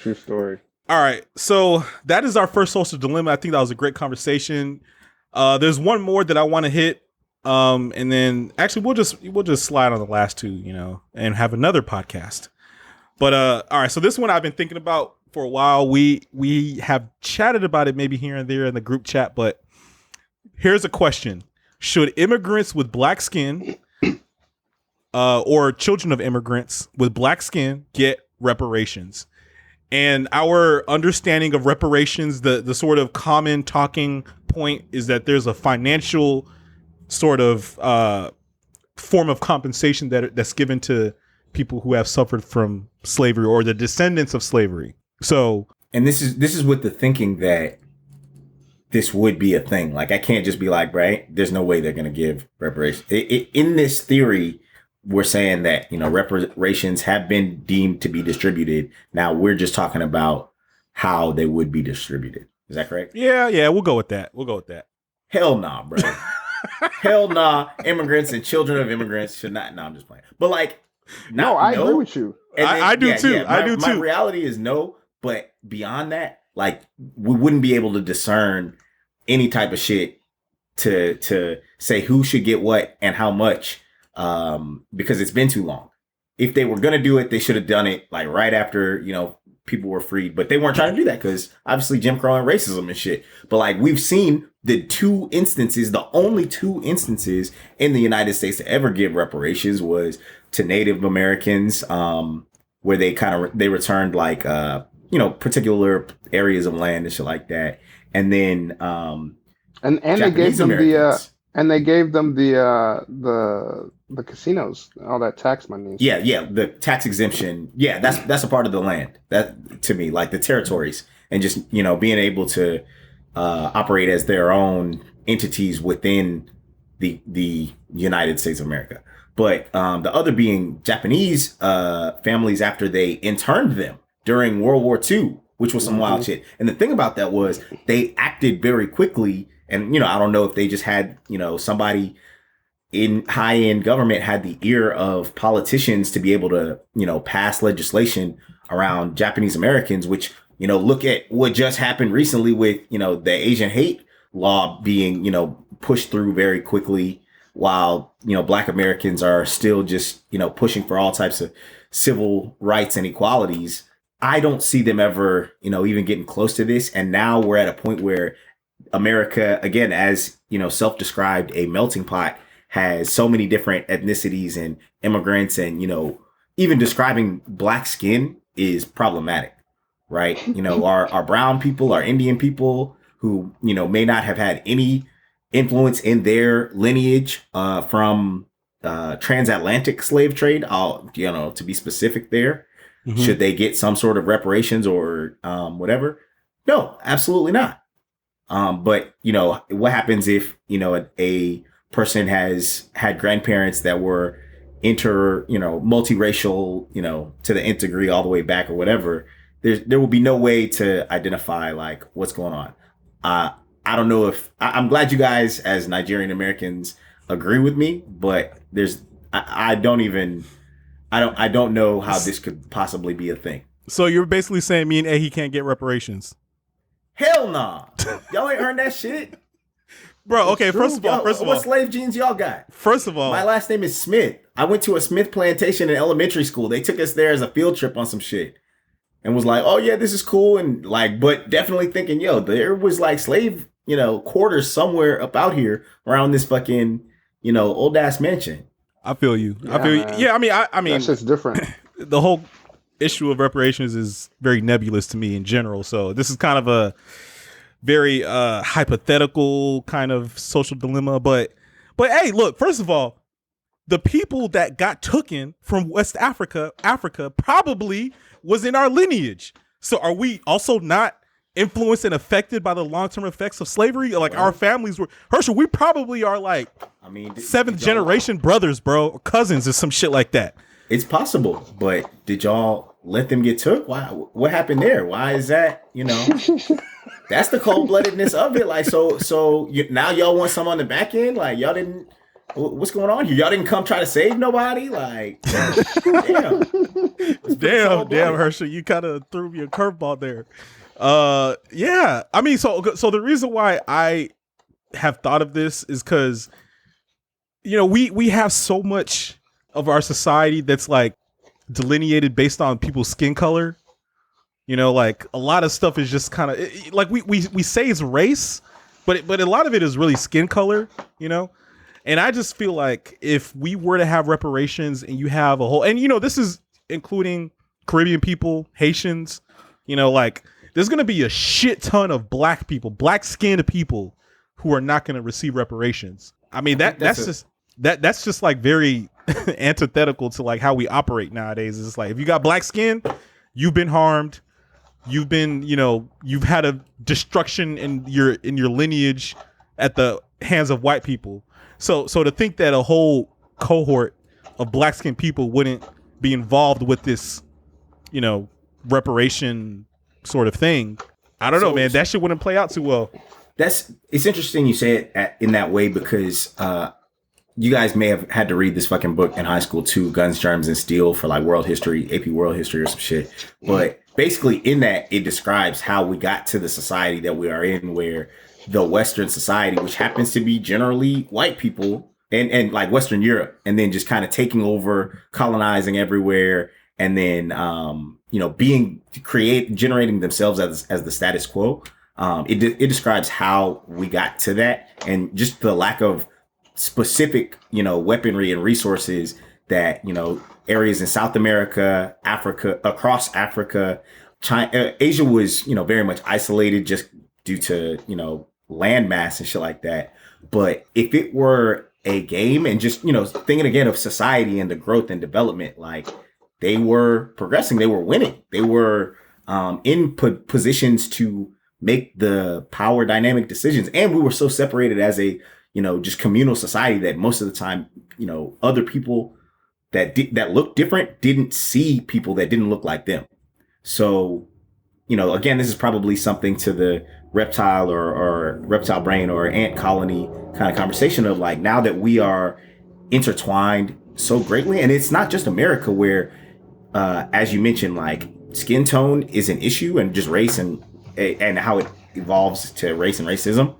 True story. All right. So that is our first social dilemma. I think that was a great conversation. There's one more that I want to hit, and then actually we'll just slide on the last two, and have another podcast. But all right, so this one I've been thinking about for a while. We have chatted about it maybe here and there in the group chat, but here's a question: should immigrants with black skin, or children of immigrants with black skin, get reparations? And our understanding of reparations, the sort of common talking point is that there's a financial sort of form of compensation that's given to people who have suffered from slavery or the descendants of slavery. So, and this is with the thinking that this would be a thing. Like, I can't just be like, right, there's no way they're going to give reparations. In this theory, we're saying that, reparations have been deemed to be distributed. Now we're just talking about how they would be distributed. Is that correct? Yeah, we'll go with that. Hell nah, bro. Hell nah. Immigrants and children of immigrants should not. No, I'm just playing. But like, I agree with you. I do too. I do too. My reality is no, but beyond that, like, we wouldn't be able to discern any type of shit to say who should get what and how much. Because it's been too long. If they were going to do it, they should have done it like right after, people were freed, but they weren't trying to do that because obviously Jim Crow and racism and shit. But like, we've seen the only two instances in the United States to ever give reparations was to Native Americans, where they returned like, particular areas of land and shit like that. And then, and they gave them they gave them the casinos, all that tax money. Yeah, the tax exemption. Yeah, that's a part of the land. That, to me, like the territories, and just being able to operate as their own entities within the United States of America. But the other being Japanese families after they interned them during World War II, which was some wild shit. And the thing about that was they acted very quickly. And, I don't know if they just had, somebody in high-end government had the ear of politicians to be able to, pass legislation around Japanese Americans, which, look at what just happened recently with, the Asian hate law being, pushed through very quickly while, Black Americans are still just, pushing for all types of civil rights and equalities. I don't see them ever, even getting close to this. And now we're at a point where America, again, as self-described a melting pot, has so many different ethnicities and immigrants, and even describing black skin is problematic, right? Our brown people, our Indian people who may not have had any influence in their lineage from transatlantic slave trade. To be specific there, should they get some sort of reparations or whatever? No, absolutely not. But what happens if a person has had grandparents that were multiracial, to the nth degree all the way back or whatever. There will be no way to identify like what's going on. I don't know if I'm glad you guys as Nigerian Americans agree with me, but I don't know how this could possibly be a thing. So you're basically saying me and Ehi can't get reparations? Hell nah. Y'all ain't earned that shit. Bro, okay, first of all, what slave genes y'all got? First of all, my last name is Smith. I went to a Smith plantation in elementary school. They took us there as a field trip on some shit and was like, oh yeah, this is cool. And like, but definitely thinking, there was like slave, quarters somewhere up out here around this fucking, old ass mansion. I feel you. I feel you. Yeah, I mean, that's just different. The whole issue of reparations is very nebulous to me in general. So this is kind of a very hypothetical kind of social dilemma. But hey, look, first of all, the people that got taken from West Africa probably was in our lineage. So are we also not influenced and affected by the long-term effects of slavery? Like our families were, Herschel, we probably are like, seventh generation brothers, bro, or cousins or some shit like that. It's possible, but did y'all let them get took? Why? What happened there? Why is that? That's the cold-bloodedness of it. Like, now y'all want some on the back end? Like, y'all didn't. What's going on here? Y'all didn't come try to save nobody? Like, damn, Herschel, you kind of threw me a curveball there. Yeah. I mean, so the reason why I have thought of this is because, we have so much of our society that's like delineated based on people's skin color. Like a lot of stuff is just kind of like we say it's race, but a lot of it is really skin color, And I just feel like if we were to have reparations and you have a whole, and this is including Caribbean people, Haitians, like there's going to be a shit ton of black people, black skinned people who are not going to receive reparations. I mean, that's just like very antithetical to like how we operate nowadays. It's like, if you got black skin, you've been harmed. You've been, you've had a destruction in your lineage at the hands of white people. So to think that a whole cohort of black skinned people wouldn't be involved with this, reparation sort of thing, I don't know, man. That shit wouldn't play out too well. It's interesting you say it in that way because you guys may have had to read this fucking book in high school too, Guns, Germs, and Steel for like world history, AP world history or some shit. But basically in that, it describes how we got to the society that we are in, where the Western society, which happens to be generally white people and like Western Europe, and then just kind of taking over, colonizing everywhere, and then, generating themselves as the status quo. It describes how we got to that and just the lack of specific, weaponry and resources that, areas in South America, Africa, across Africa, China, Asia was, very much isolated just due to, land mass and shit like that. But if it were a game and just, thinking again of society and the growth and development, like they were progressing, they were winning, they were in positions to make the power dynamic decisions. And we were so separated as a, just communal society that most of the time, other people that looked different didn't see people that didn't look like them. So, again, this is probably something to the reptile or reptile brain or ant colony kind of conversation of like, now that we are intertwined so greatly, and it's not just America where, as you mentioned, like skin tone is an issue, and just race and how it evolves to race and racism.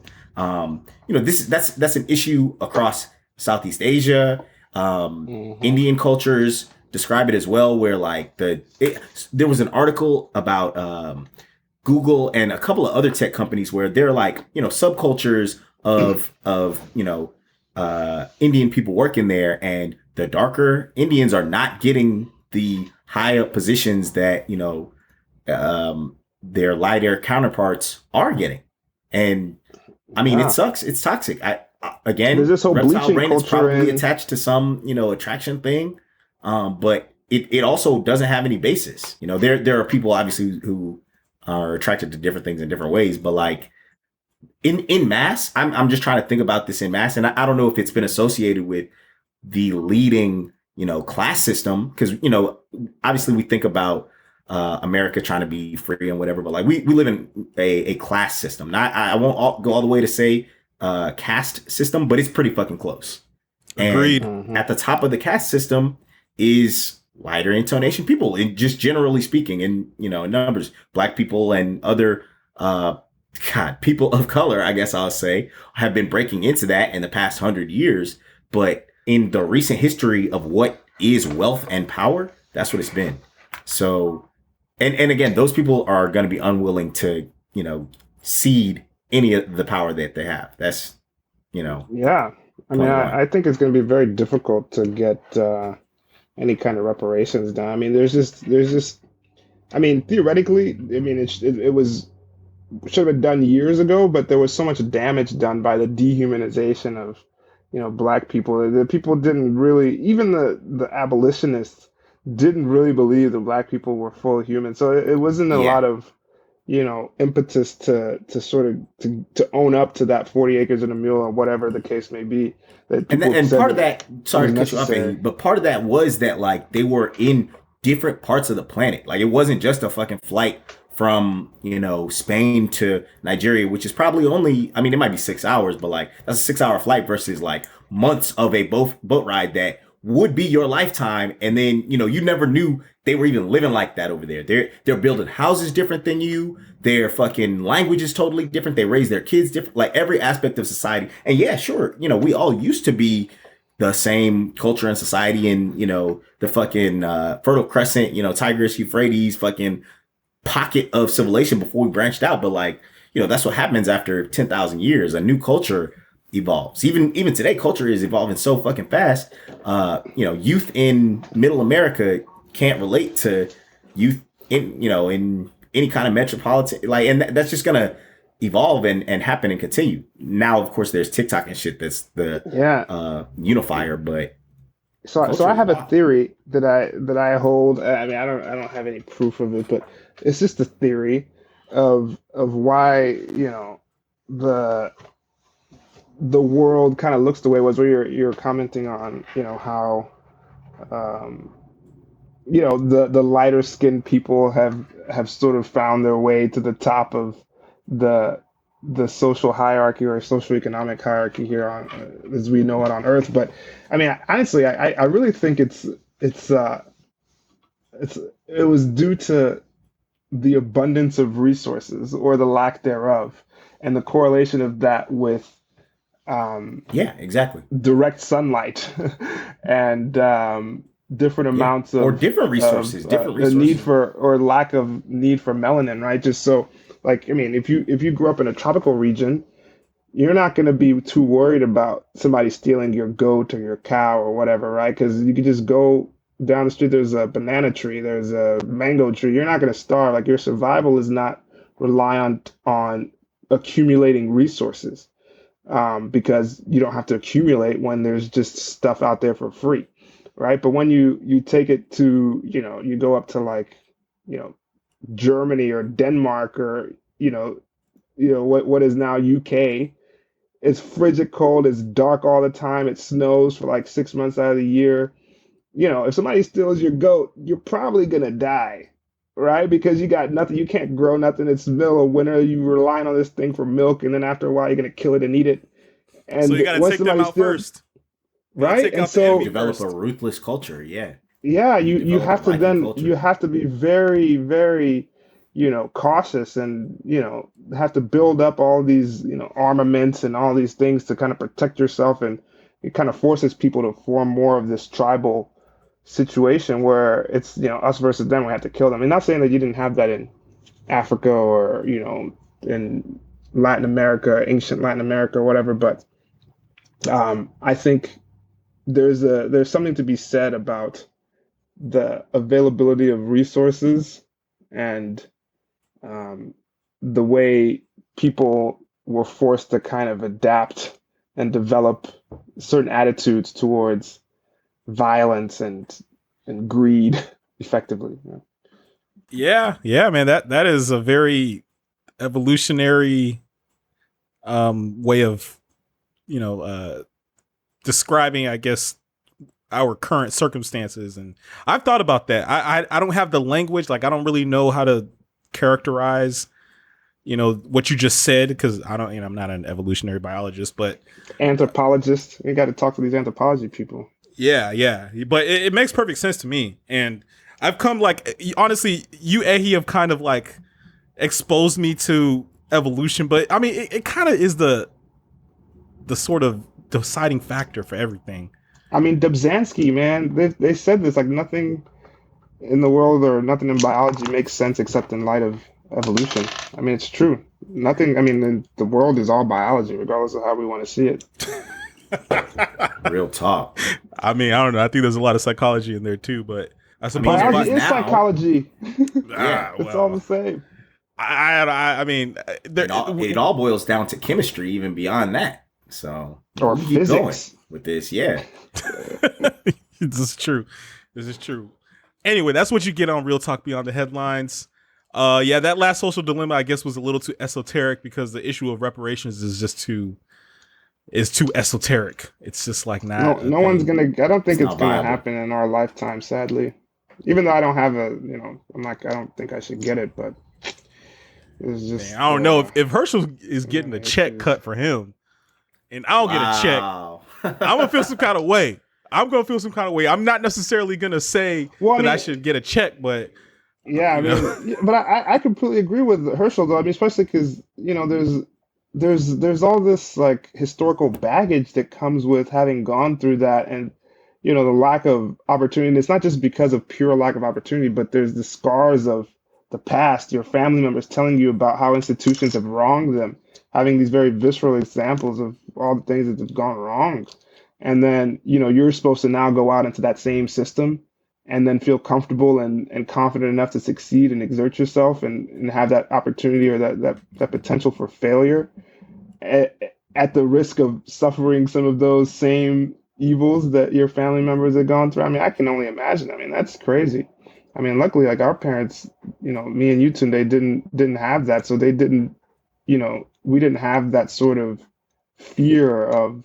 That's an issue across Southeast Asia. Indian cultures describe it as well, where like there was an article about Google and a couple of other tech companies where they're like, subcultures of Indian people working there, and the darker Indians are not getting the high up positions that their lighter counterparts are getting. And I mean, it sucks. It's toxic. Again, there's this whole reptile brain is culture probably attached to some, attraction thing. But it also doesn't have any basis. There are people obviously who are attracted to different things in different ways, but like in mass, I'm just trying to think about this in mass, and I don't know if it's been associated with the leading, class system, because obviously we think about America trying to be free and whatever, but like we live in a class system. Not I won't go all the way to say caste system, but it's pretty fucking close. Agreed. And at the top of the caste system is lighter intonation people, and just generally speaking, in numbers, black people and other people of color, I guess I'll say, have been breaking into that in the past 100 years. But in the recent history of what is wealth and power, that's what it's been. So, and again, those people are going to be unwilling to, cede any of the power that they have. That's, Yeah. I mean, I think it's going to be very difficult to get any kind of reparations done. I mean, I mean, theoretically, I mean, it was should have been done years ago, but there was so much damage done by the dehumanization of, black people. The people didn't really, even the abolitionists didn't really believe that black people were full human. So it wasn't a lot of, impetus to sort of to own up to that 40 acres and a mule or whatever the case may be. That and part of that, sorry to cut you off, Andy, but part of that was that like they were in different parts of the planet. Like it wasn't just a fucking flight from, Spain to Nigeria, which is probably only, I mean, it might be 6 hours, but like that's a 6-hour flight versus like months of a boat ride that would be your lifetime. And then, you never knew they were even living like that over there. They're building houses different than you. Their fucking language is totally different. They raise their kids different, like every aspect of society. And yeah, sure. We all used to be the same culture and society in, the fucking Fertile Crescent, Tigris, Euphrates, fucking pocket of civilization before we branched out. But like, that's what happens after 10,000 years. A new culture evolves. Even today, culture is evolving so fucking fast. Youth in middle America can't relate to youth in any kind of metropolitan, like, and that's just gonna evolve and happen and continue. Now, of course, there's TikTok and shit that's the unifier, but so I have a theory that I hold. I mean, I don't have any proof of it, but it's just a theory of why the world kind of looks the way it was. Where you're commenting on how the lighter skinned people have sort of found their way to the top of the social hierarchy or socioeconomic hierarchy here on as we know it on Earth. But I mean, honestly, I really think it was due to the abundance of resources or the lack thereof, and the correlation of that with exactly, direct sunlight and different amounts of or different resources, the need for or lack of need for melanin, right? Just so, like, I mean, if you grew up in a tropical region, you're not going to be too worried about somebody stealing your goat or your cow or whatever, right? Because you could just go down the street. There's a banana tree, there's a mango tree. You're not going to starve. Like, your survival is not reliant on accumulating resources, because you don't have to accumulate when there's just stuff out there for free, right? But when you take it to, you go up to like, Germany or Denmark or, what is now UK, it's frigid cold, it's dark all the time, it snows for like 6 months out of the year. If somebody steals your goat, you're probably gonna die, right? Because you got nothing, you can't grow nothing. It's the middle of winter, you're relying on this thing for milk, and then after a while, you're gonna kill it and eat it. And so you gotta take them out first, right? And so develop a ruthless culture. Yeah, you have to then you have to be very, very, cautious, and have to build up all these armaments and all these things to kind of protect yourself, and it kind of forces people to form more of this tribal situation where it's us versus them. We have to kill them. I'm not saying that you didn't have that in Africa or in Latin America, ancient Latin America or whatever, but I think there's something to be said about the availability of resources and the way people were forced to kind of adapt and develop certain attitudes towards violence and greed effectively. Yeah, man, that is a very evolutionary way of, describing, I guess, our current circumstances. And I've thought about that. I don't have the language. Like, I don't really know how to characterize, what you just said, because I'm not an evolutionary biologist, but Anthropologist. You got to talk to these anthropology people. Yeah. But it makes perfect sense to me. And I've come, like, honestly, you, Ehi, have kind of like exposed me to evolution, but I mean, it kind of is the sort of deciding factor for everything. I mean, Dobzhansky, man, they said this, like, nothing in the world or nothing in biology makes sense except in light of evolution. I mean, it's true. Nothing, I mean, the world is all biology, regardless of how we want to see it. Real talk. I mean, I don't know. I think there's a lot of psychology in there too, but I suppose biology is psychology. Yeah, it's all the same. I mean, it all boils down to chemistry, even beyond that. So, or physics with this, yeah. This is true. Anyway, that's what you get on Real Talk Beyond the Headlines. That last social dilemma, I guess, was a little too esoteric because the issue of reparations is just too esoteric. It's just like not. No one's gonna. I don't think it's gonna happen in our lifetime, sadly. Even though I don't have I don't think I should get it, but it's just. Man, I don't know if Herschel is getting a check cut for him, and I don't get a check, I'm gonna feel some kind of way. I'm not necessarily gonna say I should get a check, but. Yeah, but I completely agree with Herschel, though. I mean, especially because there's all this like historical baggage that comes with having gone through that, and the lack of opportunity. And it's not just because of pure lack of opportunity, but there's the scars of the past. Your family members telling you about how institutions have wronged them, having these very visceral examples of all the things that have gone wrong, and then you're supposed to now go out into that same system and then feel comfortable and confident enough to succeed and exert yourself and have that opportunity or that potential for failure at the risk of suffering some of those same evils that your family members have gone through. I mean, I can only imagine. I mean, that's crazy. I mean, luckily, like our parents, me and you, Tunde, didn't have that. So they didn't, we didn't have that sort of fear of,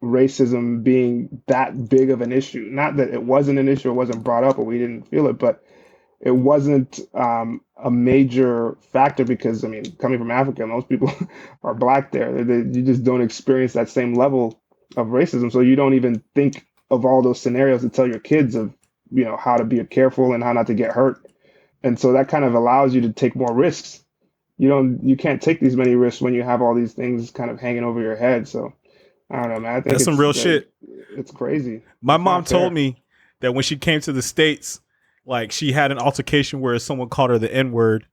racism being that big of an issue. Not that it wasn't an issue, it wasn't brought up, or we didn't feel it, but it wasn't a major factor because, I mean, coming from Africa, most people are black there. You just don't experience that same level of racism. So you don't even think of all those scenarios to tell your kids of, how to be careful and how not to get hurt. And so that kind of allows you to take more risks. You can't take these many risks when you have all these things kind of hanging over your head. So I don't know, man. I think that's some real shit. It's crazy. My mom told me that when she came to the States, like she had an altercation where someone called her the N-word,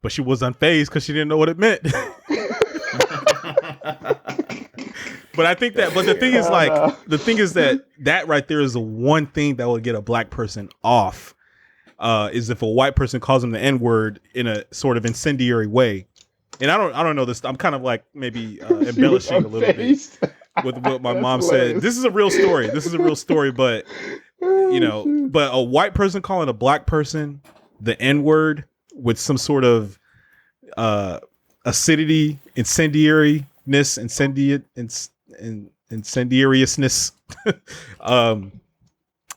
but she was unfazed because she didn't know what it meant. But I think but the thing is that right there is the one thing that will get a black person off, is if a white person calls them the N-word in a sort of incendiary way. And I don't know this. I'm kind of like maybe embellishing a little bit with what my mom said. This is a real story. But but a white person calling a black person the N-word with some sort of acidity, incendiariness, incendiariousness.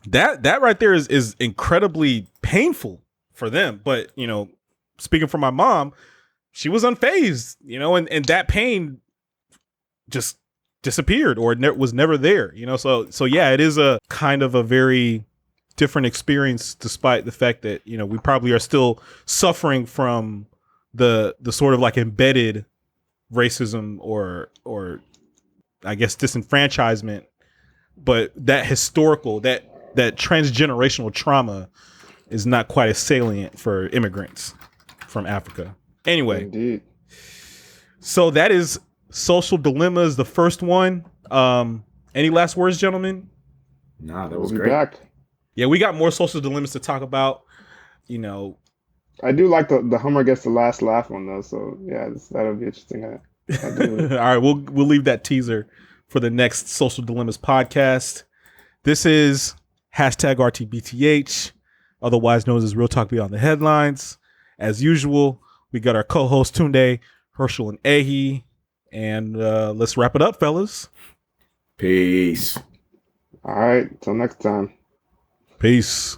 That right there is incredibly painful for them. But speaking for my mom, she was unfazed, and that pain just disappeared or was never there, So yeah, it is a kind of a very different experience, despite the fact that we probably are still suffering from the sort of like embedded racism or I guess disenfranchisement, but that historical that transgenerational trauma is not quite as salient for immigrants from Africa. Anyway, indeed. So that is Social Dilemmas, the first one. Any last words, gentlemen? Nah, that was great. Back. Yeah, we got more social dilemmas to talk about. I do like the Hummer gets the last laugh one though. So yeah, that'll be interesting. I do. All right, we'll leave that teaser for the next Social Dilemmas podcast. This is #RTBTH, otherwise known as Real Talk Beyond the Headlines. As usual, we got our co-host Tunde, Herschel and Ahi. And let's wrap it up, fellas. Peace. All right. Till next time. Peace.